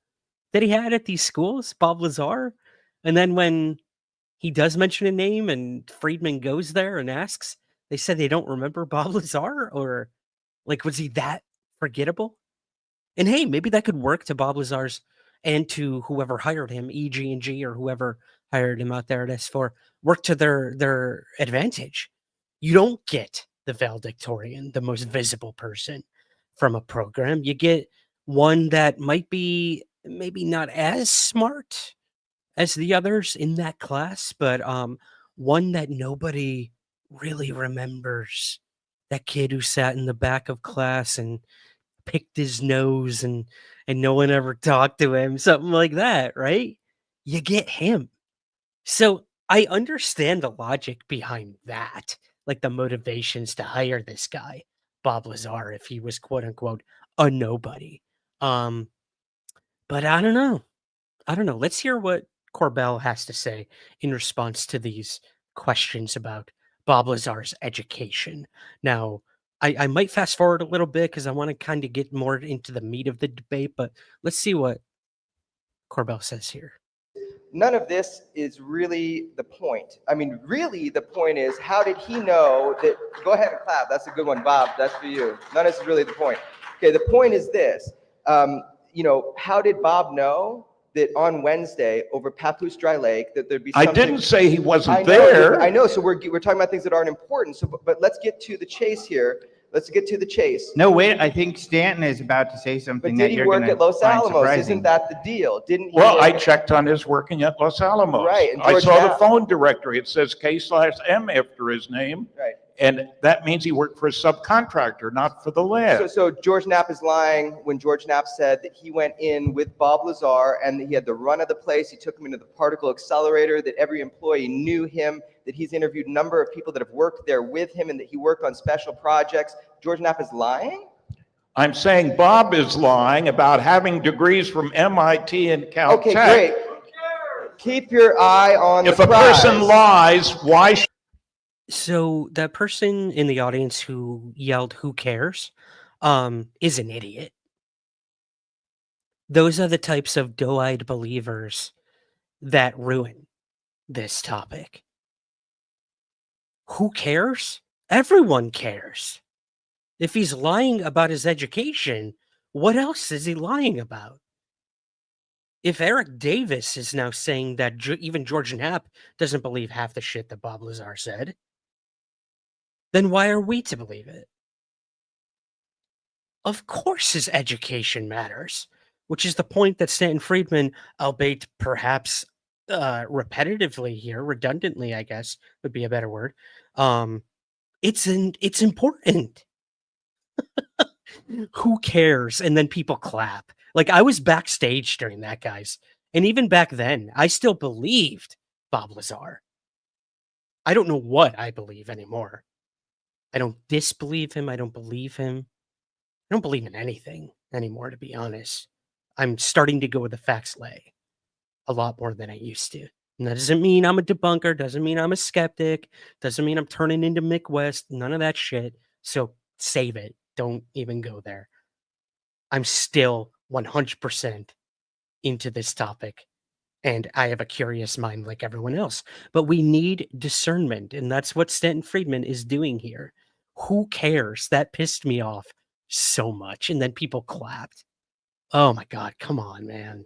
that he had at these schools, Bob Lazar. And then when he does mention a name and Friedman goes there and asks, they said they don't remember Bob Lazar, or like, was he that forgettable? And hey, maybe that could work to Bob Lazar's and to whoever hired him, EG&G or whoever hired him out there at S4, work to their advantage. You don't get the valedictorian, the most visible person from a program. You get one that might be maybe not as smart as the others in that class, but one that nobody really remembers. That kid who sat in the back of class and picked his nose and no one ever talked to him, something like that, right? You get him. So I understand the logic behind that, like the motivations to hire this guy, Bob Lazar, if he was quote unquote a nobody. But I don't know. Let's hear what Corbell has to say in response to these questions about Bob Lazar's education. Now, I might fast forward a little bit because I want to kind of get more into the meat of the debate, but let's see what Corbell says here. none of this is really the point. I mean, really, the point is, how did he know that? Go ahead and clap. That's a good one, Bob. That's for you. None of this is really the point. Okay, the point is this. How did Bob know that on Wednesday over Papoose Dry Lake that there'd be something? I didn't say he wasn't know, there. I know. So we're talking about things that aren't important. So, but let's get to the chase here. Let's get to the chase. No, wait, I think Stanton is about to say something But that did he you're work going to at Los find Alamos? surprising. Isn't that the deal? Didn't he? Well, work I at- checked on his working at Los Alamos. Right, and I George saw the Knapp- phone directory. It says K/M after his name. Right. And that means he worked for a subcontractor, not for the lab. So George Knapp is lying when George Knapp said that he went in with Bob Lazar and that he had the run of the place. He took him into the particle accelerator, that every employee knew him, that he's interviewed a number of people that have worked there with him, and that he worked on special projects. George Knapp is lying? I'm saying Bob is lying about having degrees from MIT and Caltech. Okay, great. Keep your eye on If the a prize. person lies, why should So that person in the audience who yelled, "Who cares?" is an idiot. Those are the types of doe-eyed believers that ruin this topic. Who cares? Everyone cares. If he's lying about his education, what else is he lying about? If Eric Davis is now saying that even George Knapp doesn't believe half the shit that Bob Lazar said, then why are we to believe it? Of course his education matters, which is the point that Stanton Friedman, albeit perhaps repetitively here, redundantly, I guess would be a better word. It's important. Who cares? And then people clap. Like, I was backstage during that, guys. And even back then, I still believed Bob Lazar. I don't know what I believe anymore. I don't disbelieve him. I don't believe him. I don't believe in anything anymore, to be honest. I'm starting to go with the facts lay a lot more than I used to. And that doesn't mean I'm a debunker, doesn't mean I'm a skeptic, doesn't mean I'm turning into Mick West, none of that shit. So save it. Don't even go there. I'm still 100% into this topic. And I have a curious mind like everyone else. But we need discernment. And that's what Stanton Friedman is doing here. Who cares? That pissed me off so much. And then people clapped. Oh my God, come on, man.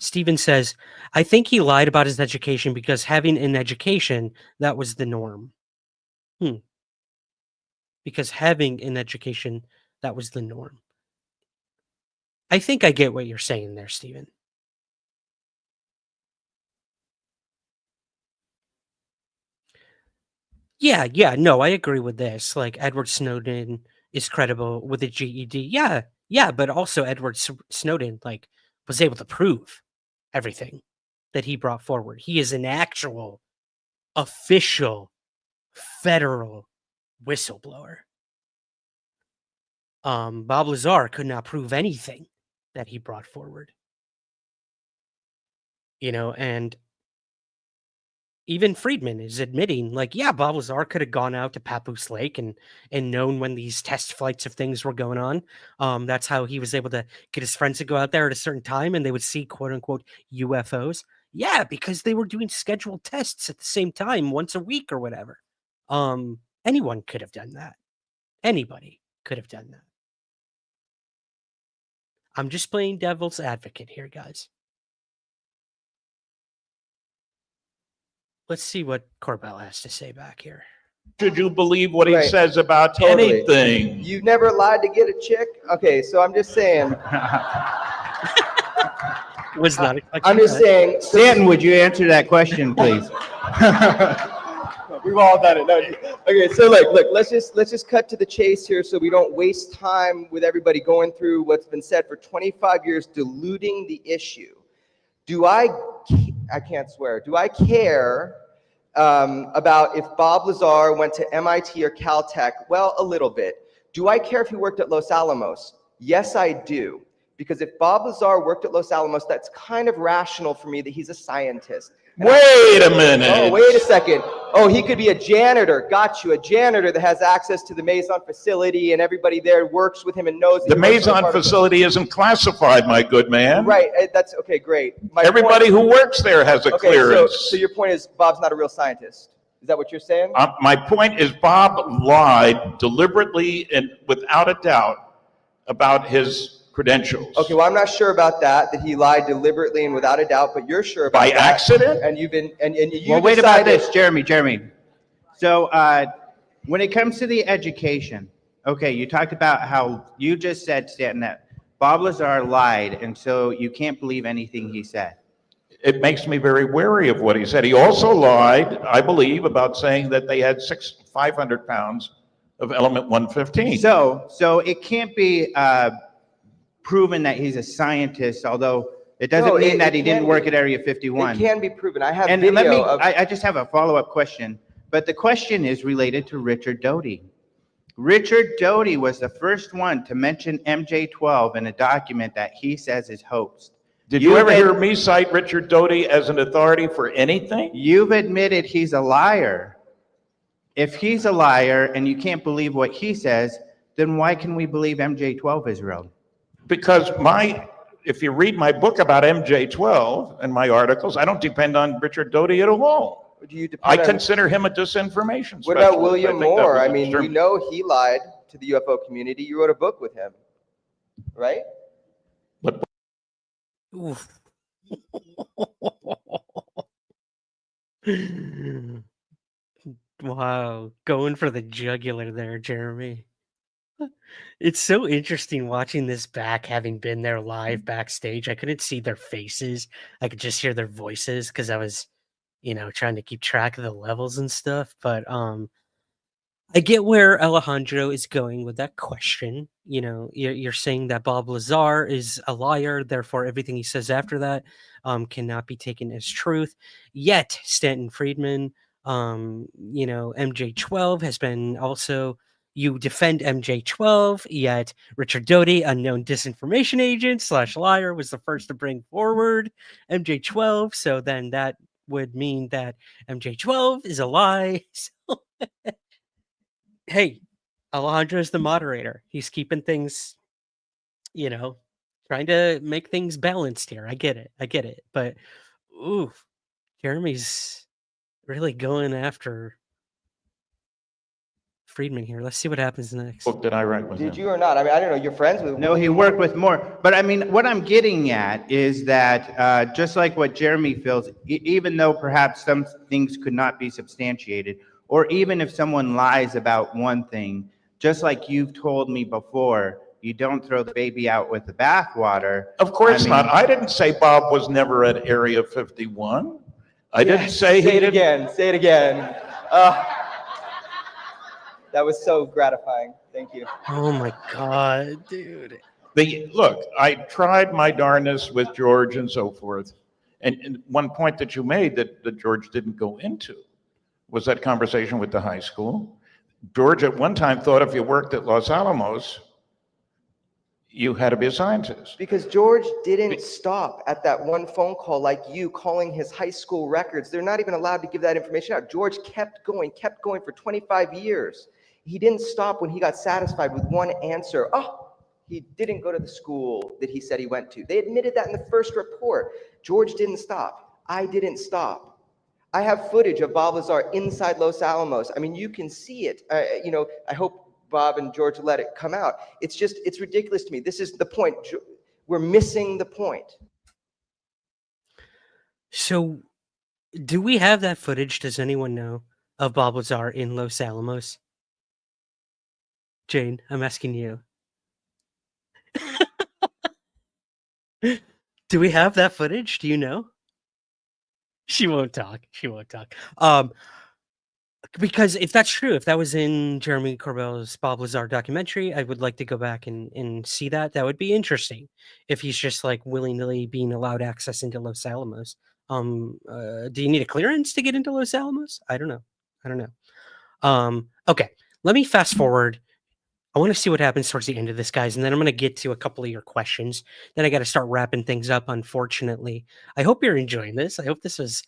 Steven says, I think he lied about his education because having an education, that was the norm. Because having an education, that was the norm. I think I get what you're saying there, Steven. Yeah, no, I agree with this. Like, Edward Snowden is credible with a GED. Yeah, but also Edward Snowden, like, was able to prove everything that he brought forward. He is an actual, official, federal whistleblower. Bob Lazar could not prove anything that he brought forward. And even Friedman is admitting, like, yeah, Bob Lazar could have gone out to Papoose Lake and known when these test flights of things were going on. That's how he was able to get his friends to go out there at a certain time and they would see quote unquote UFOs. Yeah, because they were doing scheduled tests at the same time once a week or whatever. Anyone could have done that. Anybody could have done that. I'm just playing devil's advocate here, guys. Let's see what Corbell has to say back here. Should you believe what he Right. says about Totally. anything? You've never lied to get a chick? Okay, so I'm just saying. Was not expecting I'm just that. saying. Stanton, would you answer that question, please? We've all done it. No. Okay, so look, let's just cut to the chase here so we don't waste time with everybody going through what's been said for 25 years, diluting the issue. I can't swear, do I care about if Bob Lazar went to MIT or Caltech? Well, a little bit. Do I care if he worked at Los Alamos? Yes, I do. Because if Bob Lazar worked at Los Alamos, that's kind of rational for me that he's a scientist. Wait a minute. Oh, wait a second. Oh, he could be a janitor. Got you. A janitor that has access to the Maison facility and everybody there works with him and knows. The Maison facility isn't classified, my good man. Right. That's okay. Great. Everybody who works there has a clearance. So your point is Bob's not a real scientist. Is that what you're saying? My point is Bob lied deliberately and without a doubt about his credentials. Okay, well, I'm not sure about that he lied deliberately and without a doubt, but you're sure about By that. accident? And you've been, and you Well, wait about decided- this, Jeremy. So when it comes to the education, okay, you talked about how you just said, Stanton, that Bob Lazar lied, and so you can't believe anything he said. It makes me very wary of what he said. He also lied, I believe, about saying that they had 500 pounds of element 115. So it can't be proven that he's a scientist, although it doesn't mean that he didn't work at Area 51. It can be proven. I have And video I just have a follow-up question, but the question is related to Richard Doty. Richard Doty was the first one to mention MJ-12 in a document that he says is hoaxed. Did you ever hear me cite Richard Doty as an authority for anything? You've admitted he's a liar. If he's a liar and you can't believe what he says, then why can we believe MJ-12 is real? Because if you read my book about MJ-12 and my articles, I don't depend on Richard Doty at all. I consider him a disinformation specialist. What about William Moore? I mean, we we know he lied to the UFO community. You wrote a book with him, right? What? Oof. Wow, going for the jugular there, Jeremy. It's so interesting watching this back, having been there live backstage. I couldn't see their faces. I could just hear their voices because I was, trying to keep track of the levels and stuff. But I get where Alejandro is going with that question. You know, you're saying that Bob Lazar is a liar, therefore everything he says after that cannot be taken as truth. Yet Stanton Friedman, you know, MJ12 has been also. You defend MJ12, yet Richard Doty, unknown disinformation agent / liar, was the first to bring forward MJ12. So then that would mean that MJ12 is a lie. So hey, Alejandro's the moderator. He's keeping things, you know, trying to make things balanced here. I get it. I get it. But ooh, Jeremy's really going after Friedman here. Let's see what happens next. Book that I write with Did him. you or not? I mean, I don't know. You're friends with. No, he worked with more. But I mean, what I'm getting at is that just like what Jeremy feels, even though perhaps some things could not be substantiated, or even if someone lies about one thing, just like you've told me before, you don't throw the baby out with the bathwater. Of course I not. mean- I didn't say Bob was never at Area 51. I didn't say he Say it didn't. again. Say it again. That was so gratifying. Thank you. Oh my god, dude. Look, I tried my darnest with George and so forth. And one point that you made that George didn't go into was that conversation with the high school. George at one time thought if you worked at Los Alamos, you had to be a scientist. Because George didn't stop at that one phone call like you calling his high school records. They're not even allowed to give that information out. George kept going for 25 years. He didn't stop when he got satisfied with one answer. Oh, he didn't go to the school that he said he went to. They admitted that in the first report. George didn't stop. I didn't stop. I have footage of Bob Lazar inside Los Alamos. I mean, you can see it. You know, I hope Bob and George let it come out. It's ridiculous to me. This is the point. We're missing the point. So, do we have that footage? Does anyone know of Bob Lazar in Los Alamos? Jane, I'm asking you. Do we have that footage? Do you know? She won't talk. She won't talk. Because if that's true, if that was in Jeremy Corbell's Bob Lazar documentary, I would like to go back and see that. That would be interesting. If he's just like willingly being allowed access into Los Alamos. Do you need a clearance to get into Los Alamos? I don't know. I don't know. Okay, let me fast forward. I want to see what happens towards the end of this, guys, and then I'm going to get to a couple of your questions. Then I got to start wrapping things up, unfortunately. I hope you're enjoying this. I hope this was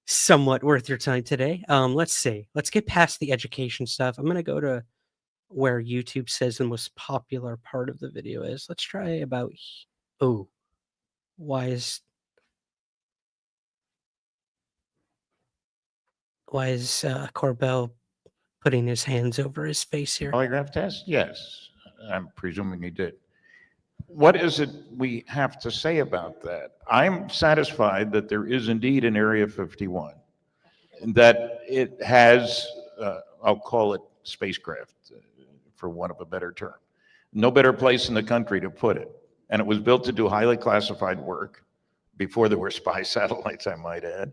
somewhat worth your time today. Let's see. Let's get past the education stuff. I'm going to go to where YouTube says the most popular part of the video is. Let's try about... Oh, why is Corbell putting his hands over his face here? Polygraph test? Yes. I'm presuming he did. What is it we have to say about that? I'm satisfied that there is indeed an Area 51, and that it has, I'll call it spacecraft, for want of a better term. No better place in the country to put it. And it was built to do highly classified work before there were spy satellites, I might add,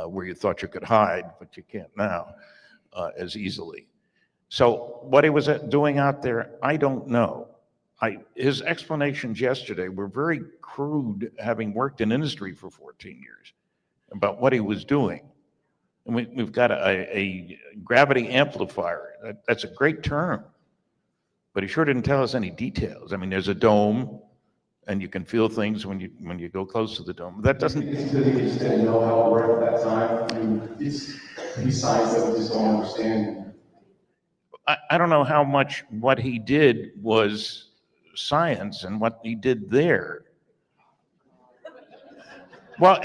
where you thought you could hide, but you can't now as easily. So what he was doing out there, I don't know. His explanations yesterday were very crude, having worked in industry for 14 years, about what he was doing. And we've got a gravity amplifier. That's a great term, but he sure didn't tell us any details. I mean, there's a dome, and you can feel things when you go close to the dome. That doesn't. It's because he just didn't know how it worked at that time. I mean, it's science that we just don't understand. I don't know how much what he did was science and what he did there. Well,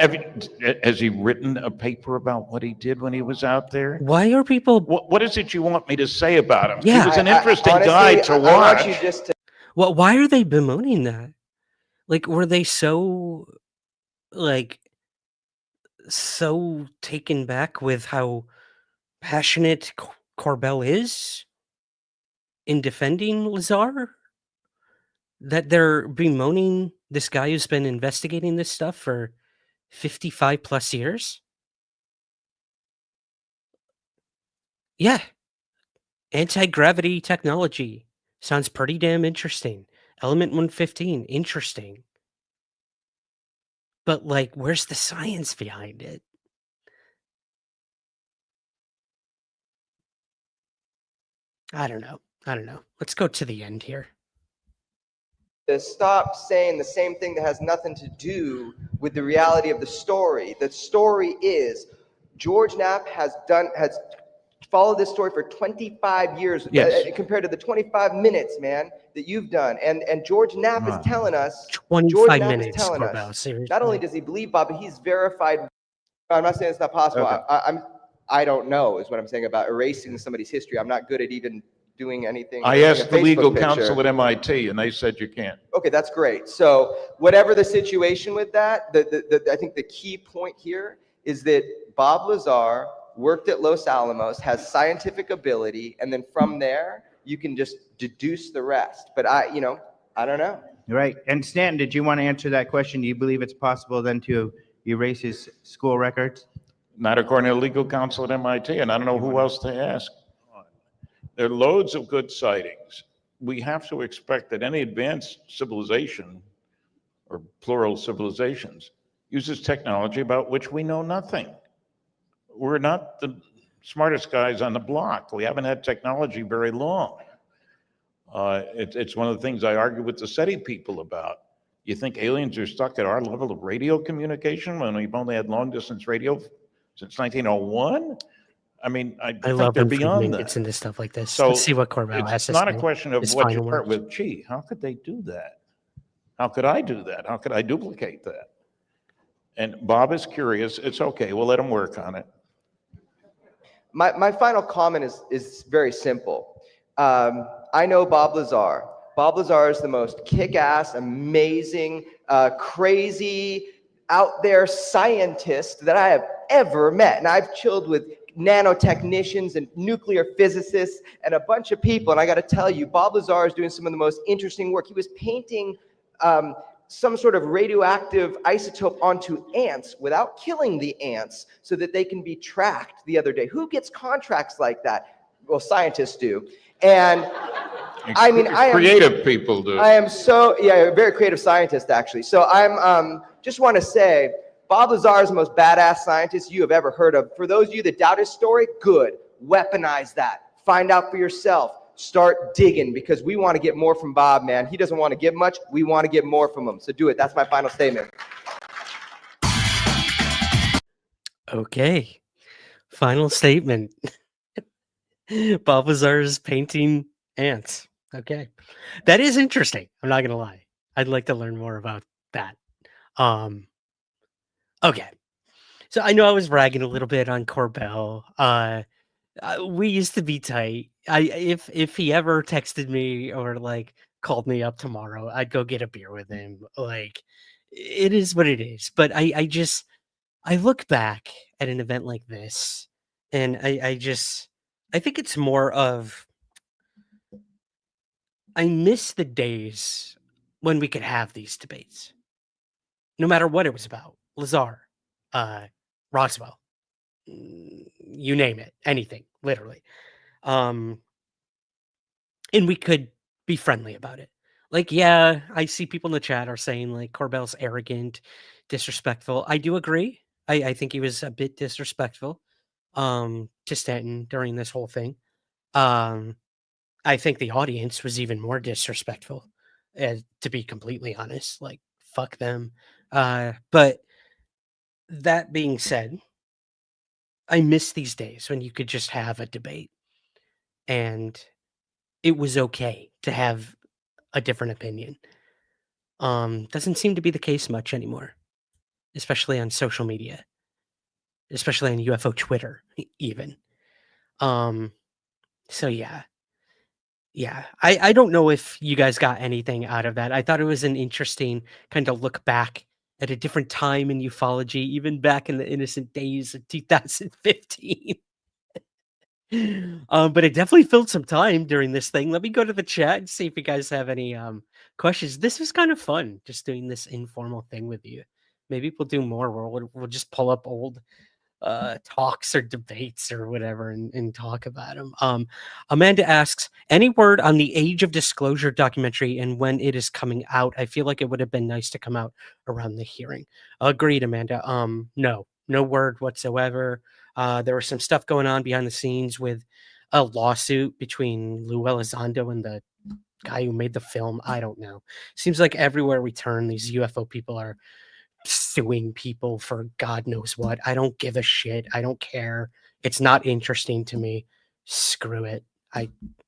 has he written a paper about what he did when he was out there? Why are people... What is it you want me to say about him? Yeah. He was an interesting Honestly, guy to I watch. want you just to... Well, why are they bemoaning that? Like, were they so taken back with how passionate Corbell is in defending Lazar that they're bemoaning this guy who's been investigating this stuff for 55 plus years? Yeah. Anti-gravity technology sounds pretty damn interesting. Element 115, interesting. But like, where's the science behind it? I don't know. Let's go to the end here. To stop saying the same thing that has nothing to do with the reality of the story. The story is George Knapp has followed this story for 25 years compared to the 25 minutes, man, that you've done. And George Knapp is telling us, 25 minutes, Corbell, seriously. not only does he believe Bob, but he's verified. I'm not saying it's not possible. Okay. I don't know is what I'm saying about erasing somebody's history. I'm not good at even doing anything. I like asked a the Facebook legal picture. counsel at MIT, and they said you can't. Okay, that's great. So whatever the situation with that, I think the key point here is that Bob Lazar worked at Los Alamos, has scientific ability, and then from there, you can just deduce the rest. But I don't know. Right. And Stanton, did you want to answer that question? Do you believe it's possible then to erase his school records? Not according to legal counsel at MIT, and I don't know who else to ask. There are loads of good sightings. We have to expect that any advanced civilization, or plural civilizations, uses technology about which we know nothing. We're not the smartest guys on the block. We haven't had technology very long. It's one of the things I argue with the SETI people about. You think aliens are stuck at our level of radio communication when we've only had long distance radio since 1901? I mean, I think love they're when Friedman beyond that. gets into stuff like this. So let's see what Corbell has it's to not say. a question of His what you final start words. with, gee, how could they do that? How could I do that? How could I duplicate that? And Bob is curious. It's okay. We'll let him work on it. My final comment is very simple. I know Bob Lazar. Bob Lazar is the most kick-ass, amazing, crazy, out there scientist that I have ever met. And I've chilled with nanotechnicians and nuclear physicists and a bunch of people. And I got to tell you, Bob Lazar is doing some of the most interesting work. He was painting some sort of radioactive isotope onto ants without killing the ants so that they can be tracked the other day. Who gets contracts like that? Well, scientists do. And I mean, creative people do. I am a very creative scientist, actually. So I'm just want to say, Bob Lazar is the most badass scientist you have ever heard of. For those of you that doubt his story, good. Weaponize that. Find out for yourself. Start digging, because we want to get more from Bob, man. He doesn't want to give much. We want to get more from him. So do it. That's my final statement. Okay. Final statement. Bob Lazar's painting ants. Okay. That is interesting. I'm not going to lie. I'd like to learn more about that. Okay. So I know I was bragging a little bit on Corbell. We used to be tight. If he ever texted me or like called me up tomorrow, I'd go get a beer with him. Like, it is what it is. But I look back at an event like this, and I think it's more of, I miss the days when we could have these debates, no matter what it was about. Lazar, Roswell, you name it, anything, literally. And we could be friendly about it. Like, yeah, I see people in the chat are saying like Corbell's arrogant, disrespectful. I do agree. I think he was a bit disrespectful to Stanton during this whole thing. I think the audience was even more disrespectful, to be completely honest. Like, fuck them. But that being said, I miss these days when you could just have a debate and it was okay to have a different opinion. Doesn't seem to be the case much anymore, especially on social media, especially on UFO Twitter, even. So yeah. I don't know if you guys got anything out of that. I thought it was an interesting kind of look back at a different time in ufology, even back in the innocent days of 2015. But it definitely filled some time during this thing. Let me go to the chat and see if you guys have any questions. This was kind of fun, just doing this informal thing with you. Maybe we'll do more where we'll just pull up old talks or debates or whatever and talk about him. Amanda asks, any word on the Age of Disclosure documentary and when it is coming out? I feel like it would have been nice to come out around the hearing. Agreed, Amanda. No word whatsoever. There was some stuff going on behind the scenes with a lawsuit between Lou Elizondo and the guy who made the film. I don't know. Seems like everywhere we turn, these UFO people are suing people for God knows what. I don't give a shit. I don't care. It's not interesting to me. Screw it.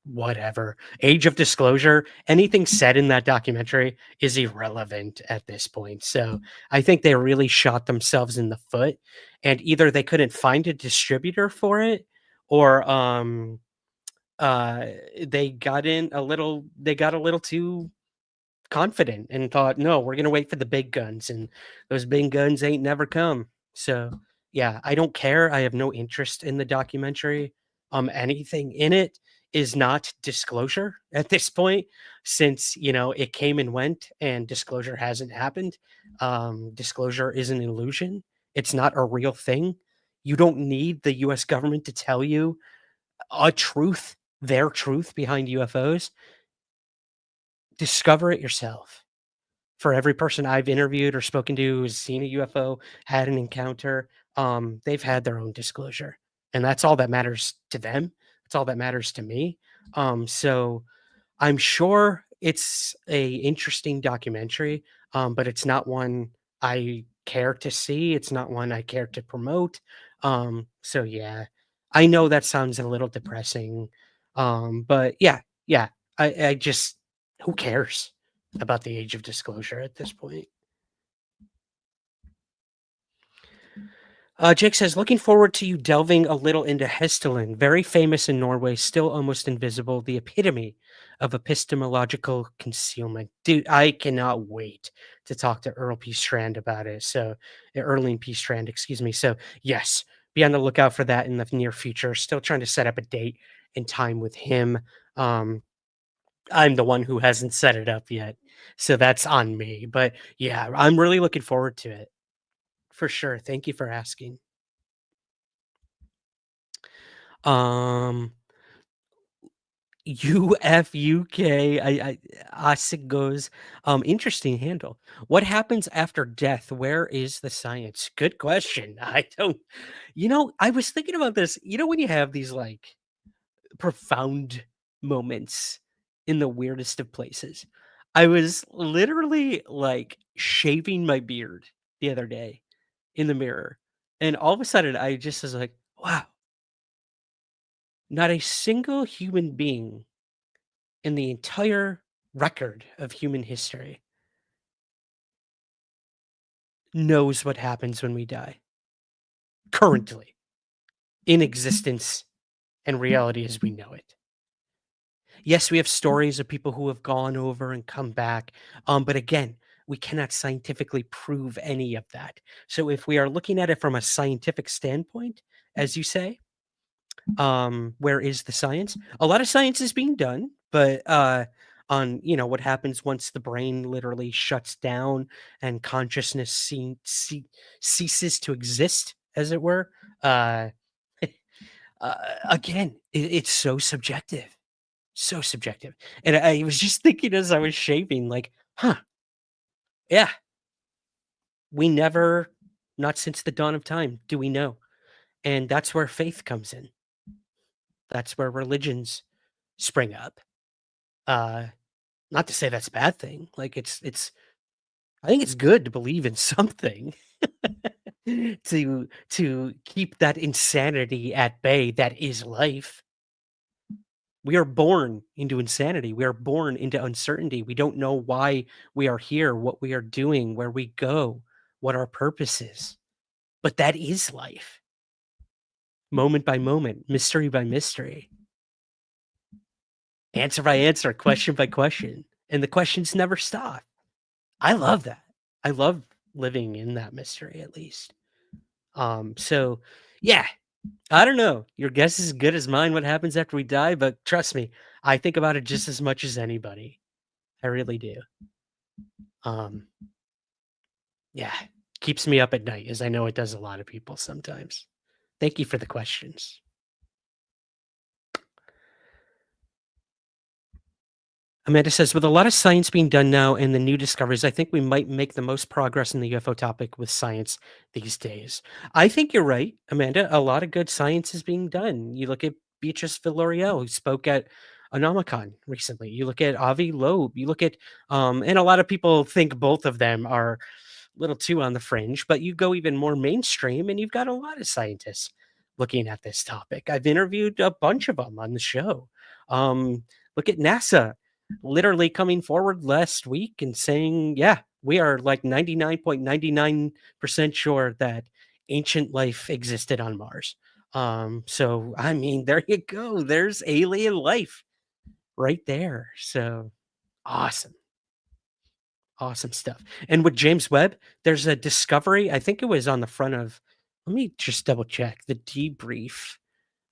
Whatever. Age of Disclosure, anything said in that documentary is irrelevant at this point. So I think they really shot themselves in the foot, and either they couldn't find a distributor for it, or they got a little too confident and thought, no, we're gonna wait for the big guns, and those big guns ain't never come. So yeah, I don't care. I have no interest in the documentary. Anything in it is not disclosure at this point, since it came and went and disclosure hasn't happened. Disclosure is an illusion. It's not a real thing. You don't need the US government to tell you a truth, their truth behind UFOs. Discover it yourself. For every person I've interviewed or spoken to who's seen a UFO, had an encounter, they've had their own disclosure, and that's all that matters to them. That's all that matters to me. So I'm sure it's a interesting documentary, but it's not one I care to see. It's not one I care to promote. So yeah, I know that sounds a little depressing, but yeah, I just, who cares about the Age of Disclosure at this point? Jake says, looking forward to you delving a little into Hestelin, very famous in Norway, still almost invisible, the epitome of epistemological concealment. Dude, I cannot wait to talk to Earl P. Strand about it. So, Erling P. Strand, excuse me. So, yes, be on the lookout for that in the near future. Still trying to set up a date and time with him. I'm the one who hasn't set it up yet. So, that's on me. But yeah, I'm really looking forward to it. For sure. Thank you for asking. UFUK, Asik goes, interesting handle. What happens after death? Where is the science? Good question. I don't, I was thinking about this. When you have these like profound moments in the weirdest of places, I was literally like shaving my beard the other day in the mirror. And all of a sudden, I just was like, wow, not a single human being in the entire record of human history knows what happens when we die. Currently, in existence and reality as we know it. Yes, we have stories of people who have gone over and come back. But again, we cannot scientifically prove any of that. So if we are looking at it from a scientific standpoint, as you say, where is the science? A lot of science is being done, but on what happens once the brain literally shuts down and consciousness ceases to exist, as it were. Again, it's so subjective. So subjective. And I was just thinking as I was shaving, like, yeah, we never, not since the dawn of time, do we know. And that's where faith comes in. That's where religions spring up. Not to say that's a bad thing. Like it's I think it's good to believe in something to keep that insanity at bay that is life. We are born into insanity. We are born into uncertainty. We don't know why we are here, what we are doing, where we go, what our purpose is. But that is life. Moment by moment, mystery by mystery. Answer by answer, question by question. And the questions never stop. I love that. I love living in that mystery, at least. So yeah, I don't know. Your guess is as good as mine what happens after we die, but trust me, I think about it just as much as anybody. I really do. Yeah, keeps me up at night, as I know it does a lot of people sometimes. Thank you for the questions. Amanda says, with a lot of science being done now and the new discoveries, I think we might make the most progress in the UFO topic with science these days. I think you're right, Amanda. A lot of good science is being done. You look at Beatrice Villarreal, who spoke at Anomacon recently. You look at Avi Loeb. You look at, and a lot of people think both of them are a little too on the fringe, but you go even more mainstream and you've got a lot of scientists looking at this topic. I've interviewed a bunch of them on the show. Look at NASA literally coming forward last week and saying, yeah, we are like 99.99% sure that ancient life existed on Mars. So, I mean, there you go. There's alien life right there. So awesome. Awesome stuff. And with James Webb, there's a discovery. I think it was on the front of, let me just double check the debrief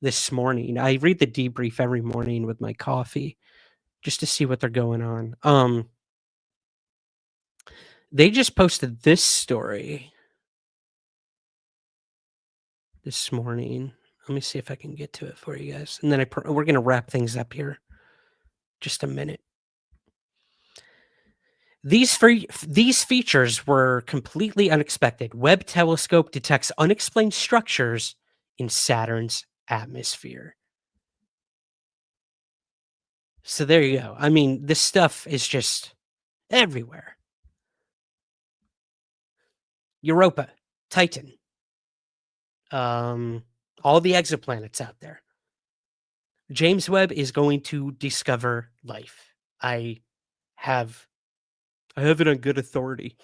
this morning. I read the debrief every morning with my coffee just to see what they're going on. They just posted this story this morning. Let me see if I can get to it for you guys. And then we're going to wrap things up here. Just a minute. These features were completely unexpected. Webb telescope detects unexplained structures in Saturn's atmosphere. So there you go. I mean, this stuff is just everywhere. Europa, Titan, all the exoplanets out there. James Webb is going to discover life. I have it on good authority.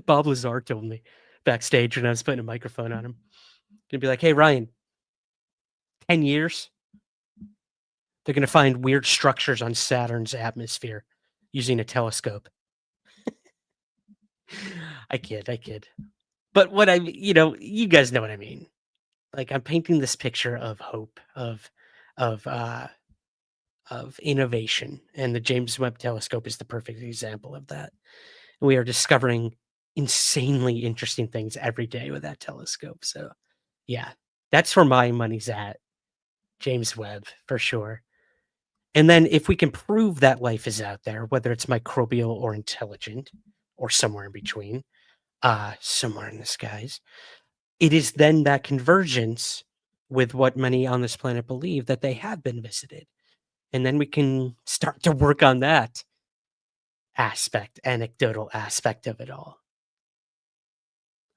Bob Lazar told me backstage when I was putting a microphone on him. Gonna be like, hey, Ryan, 10 years, they're gonna find weird structures on Saturn's atmosphere using a telescope. I kid. But what you guys know what I mean. Like, I'm painting this picture of hope, of innovation, and the James Webb Telescope is the perfect example of that. And we are discovering insanely interesting things every day with that telescope. So, yeah, that's where my money's at. James Webb, for sure. And then if we can prove that life is out there, whether it's microbial or intelligent or somewhere in between, somewhere in the skies, it is then that convergence with what many on this planet believe that they have been visited. And then we can start to work on that anecdotal aspect of it all.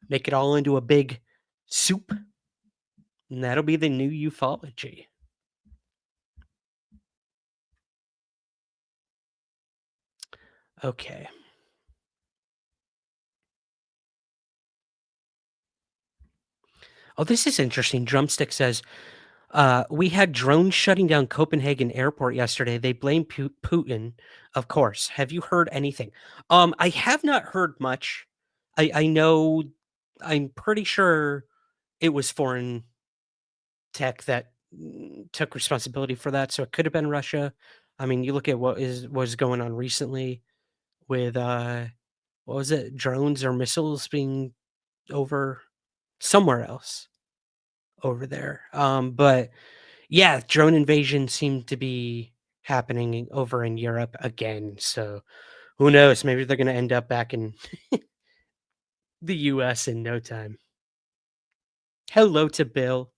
Make it all into a big soup. And that'll be the new ufology. Okay. Oh, this is interesting. Drumstick says, we had drones shutting down Copenhagen airport yesterday. They blame Putin, of course. Have you heard anything? I have not heard much. I know, I'm pretty sure it was foreign tech that took responsibility for that. So it could have been Russia. I mean, you look at what was going on recently with what was it, drones or missiles being over somewhere else over there. But yeah, drone invasion seemed to be happening over in Europe again. So who knows? Maybe they're going to end up back in the US in no time. Hello to Bill.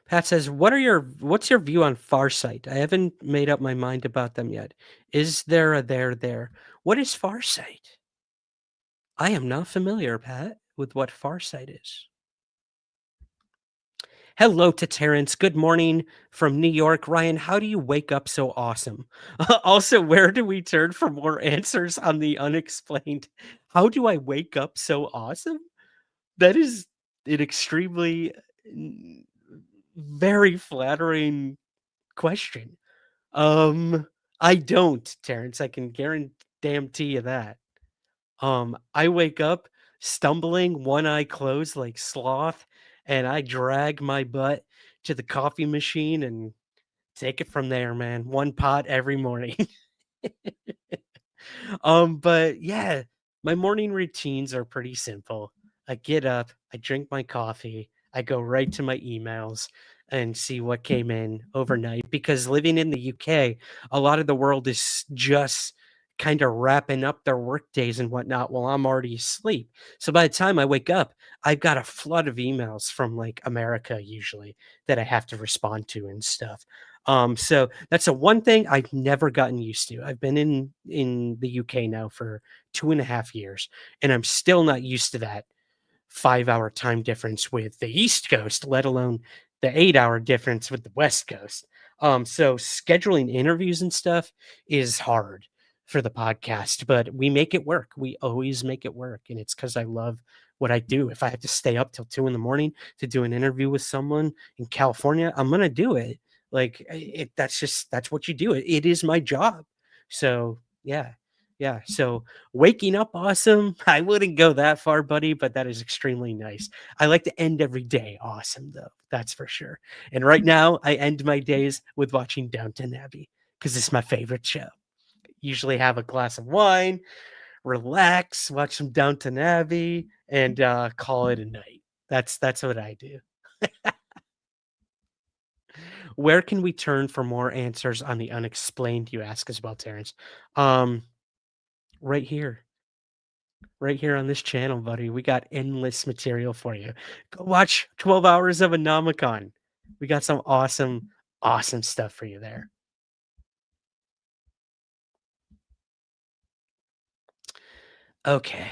Pat says, what's your view on Farsight? I haven't made up my mind about them yet. Is there a there? What is Farsight? I am not familiar, Pat, with what Farsight is. Hello to Terrence. Good morning from New York. Ryan, how do you wake up so awesome? Also, where do we turn for more answers on the unexplained? How do I wake up so awesome? That is an extremely very flattering question. I don't, Terrence. I can guarantee you that. I wake up stumbling, one eye closed like sloth, and I drag my butt to the coffee machine and take it from there, man. One pot every morning. But yeah, my morning routines are pretty simple. I get up, I drink my coffee, I go right to my emails and see what came in overnight. Because living in the UK, a lot of the world is just kind of wrapping up their work days and whatnot while I'm already asleep. So by the time I wake up, I've got a flood of emails from like America usually that I have to respond to and stuff. So that's a one thing I've never gotten used to. I've been in the UK now for 2.5 years, and I'm still not used to that 5-hour time difference with the East Coast, let alone the 8-hour difference with the West Coast. So scheduling interviews and stuff is hard for the podcast, but we make it work. We always make it work. And it's because I love what I do. If I have to stay up till 2 in the morning to do an interview with someone in California, I'm gonna do it. Like that's what you do. It is my job. So yeah. Yeah. So waking up awesome. I wouldn't go that far, buddy, but that is extremely nice. I like to end every day awesome, though. That's for sure. And right now, I end my days with watching Downton Abbey because it's my favorite show. Usually have a glass of wine, relax, watch some Downton Abbey, and call it a night. That's what I do. Where can we turn for more answers on the unexplained? You ask as well, Terrence. Um, right here. Right here on this channel, buddy. We got endless material for you. Go watch 12 hours of Anomacon. We got some awesome, awesome stuff for you there. Okay.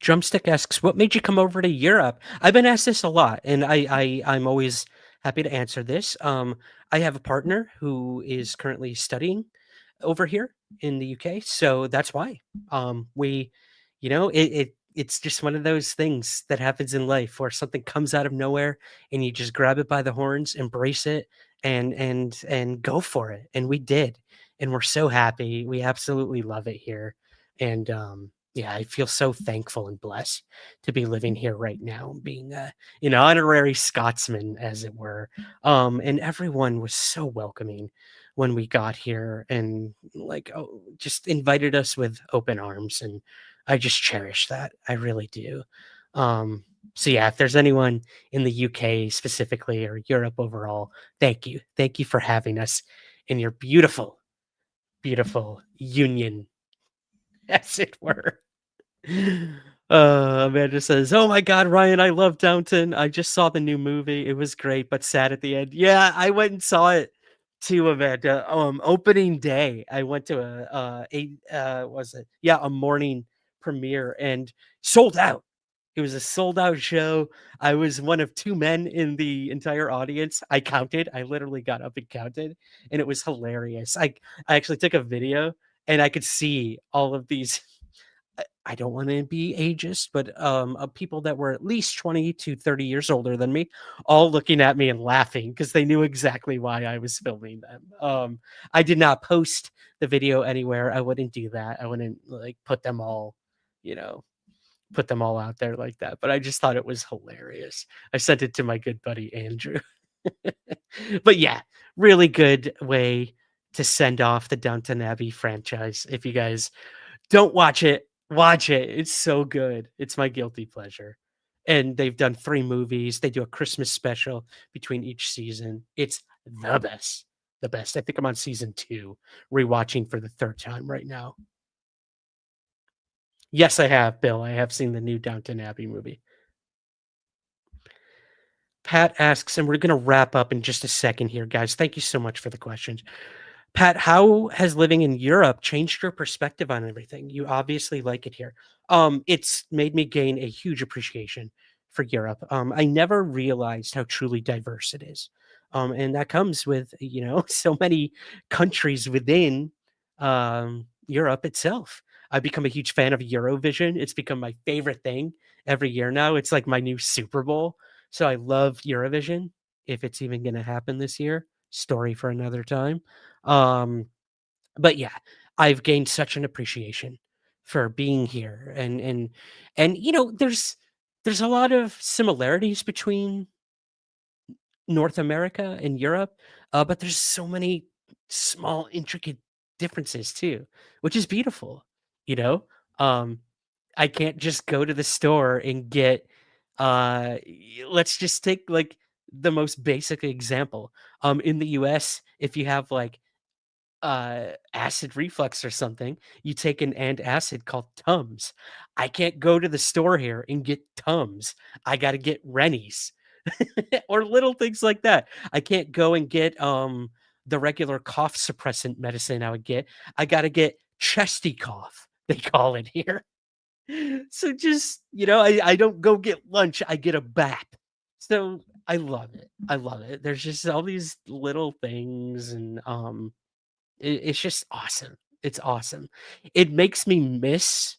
Drumstick asks, "What made you come over to Europe?" I've been asked this a lot, and I'm always happy to answer this. I have a partner who is currently studying over here in the UK, so that's why. We, it's just one of those things that happens in life where something comes out of nowhere, and you just grab it by the horns, embrace it, and go for it. And we did, and we're so happy. We absolutely love it here, and yeah, I feel so thankful and blessed to be living here right now, being an honorary Scotsman, as it were. And everyone was so welcoming when we got here, and like, just invited us with open arms, and I just cherish that. I really do. So yeah, if there's anyone in the UK specifically or Europe overall, thank you for having us in your beautiful, beautiful union, as it were. Amanda says, "Oh my God, Ryan, I love Downton. I just saw the new movie. It was great, but sad at the end." Yeah, I went and saw it too, Amanda. Opening day, I went to was it? Yeah, a morning premiere and sold out. It was a sold out show. I was one of two men in the entire audience. I counted. I literally got up and counted, and it was hilarious. I actually took a video, and I could see all of these. I don't want to be ageist, but of people that were at least 20 to 30 years older than me, all looking at me and laughing because they knew exactly why I was filming them. I did not post the video anywhere. I wouldn't do that. I wouldn't like you know, put them all out there like that. But I just thought it was hilarious. I sent it to my good buddy Andrew. But yeah, really good way to send off the Downton Abbey franchise. If you guys don't watch it, watch it. It's so good. It's my guilty pleasure. And they've done 3 movies. They do a Christmas special between each season. It's the best. The best. I think I'm on season 2, rewatching for the 3rd time right now. Yes, I have, Bill. I have seen the new Downton Abbey movie. Pat asks, and we're going to wrap up in just a second here, guys. Thank you so much for the questions. Pat, how has living in Europe changed your perspective on everything? You obviously like it here. It's made me gain a huge appreciation for Europe. I never realized how truly diverse it is. And that comes with, so many countries within Europe itself. I've become a huge fan of Eurovision. It's become my favorite thing every year now. It's like my new Super Bowl. So I love Eurovision. If it's even going to happen this year, story for another time. But yeah, I've gained such an appreciation for being here, and there's a lot of similarities between North America and Europe, but there's so many small intricate differences too, which is beautiful, you know. Um, I can't just go to the store and get let's just take like the most basic example. In the US, if you have like acid reflux or something, you take an antacid called Tums. I can't go to the store here and get Tums. I got to get Rennie's or little things like that. I can't go and get the regular cough suppressant medicine I would get. I got to get chesty cough, they call it here. So just, I don't go get lunch, I get a BAP. So I love it. I love it. There's just all these little things, and it's just awesome. It's awesome. It makes me miss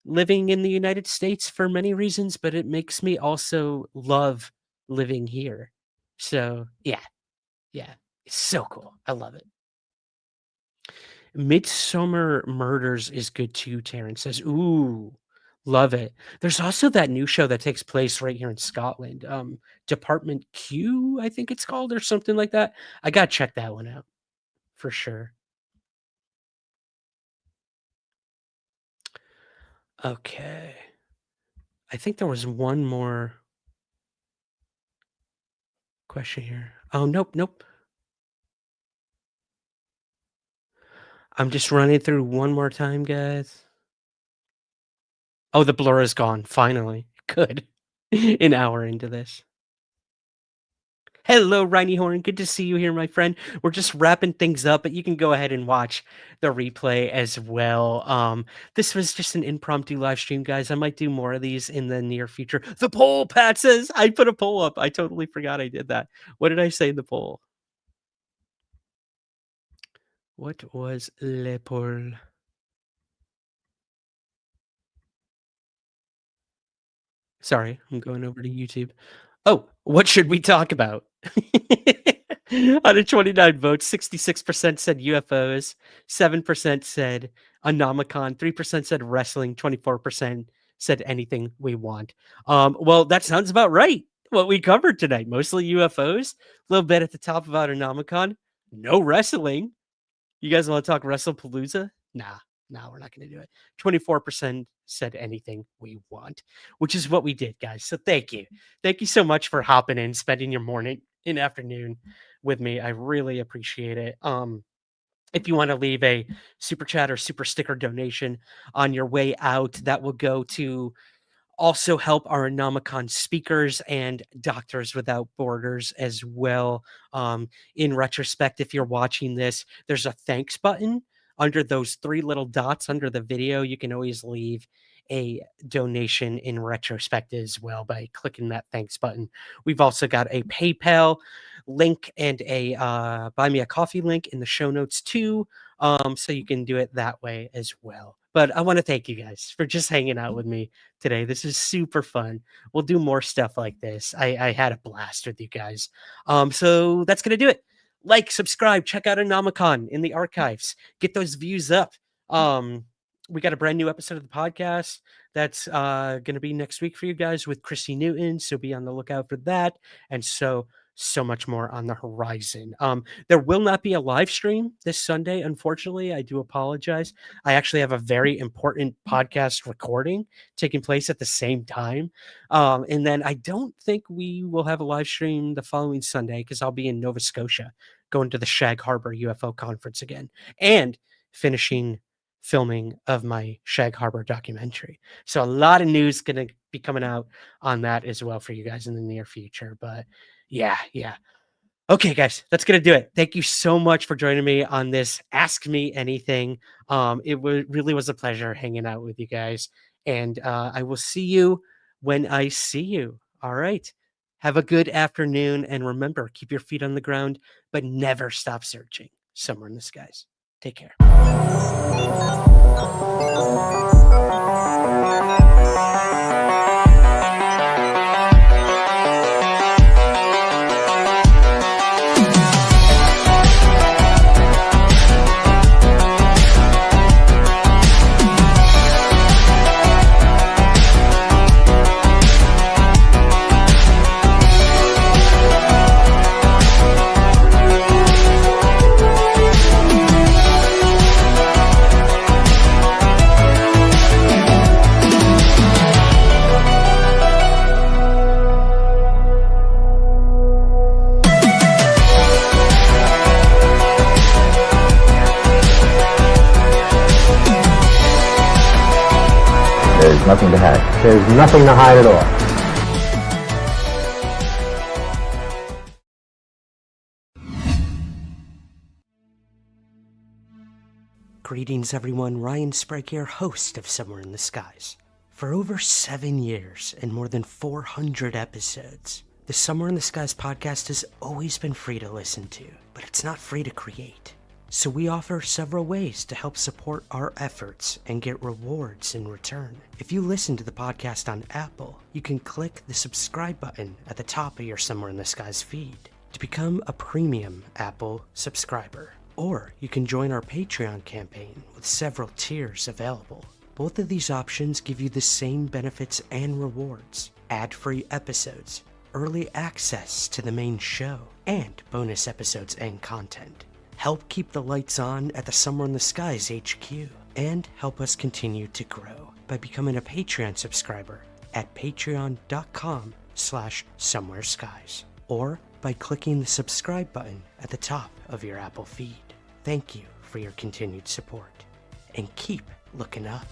living in the United States for many reasons, but it makes me also love living here. So yeah, it's so cool. I love it. Midsummer Murders is good too, Terrence says. Ooh, love it. There's also that new show that takes place right here in Scotland. Department Q, I think it's called, or something like that. I gotta check that one out for sure. Okay. I think there was one more question here. Oh, nope. I'm just running through one more time, guys. Oh, the blur is gone. Finally. Good. An hour into this. Hello, Riny Horn. Good to see you here, my friend. We're just wrapping things up, but you can go ahead and watch the replay as well. This was just an impromptu live stream, guys. I might do more of these in the near future. The poll, Pat says. I put a poll up. I totally forgot I did that. What did I say in the poll? What was le poll? Sorry, I'm going over to YouTube. Oh, what should we talk about? Out of 29 votes, 66% said UFOs, 7% said Anomacon, 3% said wrestling, 24% said anything we want. Well, that sounds about right. What we covered tonight, mostly UFOs, a little bit at the top about Anomacon, no wrestling. You guys want to talk WrestlePalooza? Nah, we're not going to do it. 24% said anything we want, which is what we did, guys. So thank you. Thank you so much for hopping in, spending your morning and afternoon with me. I really appreciate it. If you want to leave a super chat or super sticker donation on your way out, that will go to also help our Anomacon speakers and Doctors Without Borders as well. In retrospect, if you're watching this, there's a thanks button under those three little dots under the video. You can always leave a donation in retrospect as well by clicking that thanks button. We've also got a PayPal link and a buy me a coffee link in the show notes too. So you can do it that way as well. But I want to thank you guys for just hanging out with me today. This is super fun. We'll do more stuff like this. I had a blast with you guys. So that's going to do it. Like, subscribe, check out Anomacon in the archives. Get those views up. We got a brand new episode of the podcast that's going to be next week for you guys with Chrissy Newton. So be on the lookout for that. And so much more on the horizon. There will not be a live stream this Sunday, unfortunately. I do apologize. I actually have a very important podcast recording taking place at the same time. And then I don't think we will have a live stream the following Sunday because I'll be in Nova Scotia going to the Shag Harbor UFO conference again and finishing filming of my Shag Harbor documentary. So a lot of news going to be coming out on that as well for you guys in the near future. But yeah. Okay, guys, that's going to do it. Thank you so much for joining me on this Ask Me Anything. It really was a pleasure hanging out with you guys. And I will see you when I see you. All right. Have a good afternoon. And remember, keep your feet on the ground, but never stop searching somewhere in the skies. Take care. There's nothing to hide. There's nothing to hide at all. Greetings everyone, Ryan Sprague here, host of Somewhere in the Skies. For over 7 years and more than 400 episodes, the Somewhere in the Skies podcast has always been free to listen to, but it's not free to create. So we offer several ways to help support our efforts and get rewards in return. If you listen to the podcast on Apple, you can click the subscribe button at the top of your Somewhere in the Skies feed to become a premium Apple subscriber. Or you can join our Patreon campaign with several tiers available. Both of these options give you the same benefits and rewards: ad-free episodes, early access to the main show, and bonus episodes and content. Help keep the lights on at the Somewhere in the Skies HQ, and help us continue to grow by becoming a Patreon subscriber at patreon.com/somewhereskies, or by clicking the subscribe button at the top of your Apple feed. Thank you for your continued support, and keep looking up.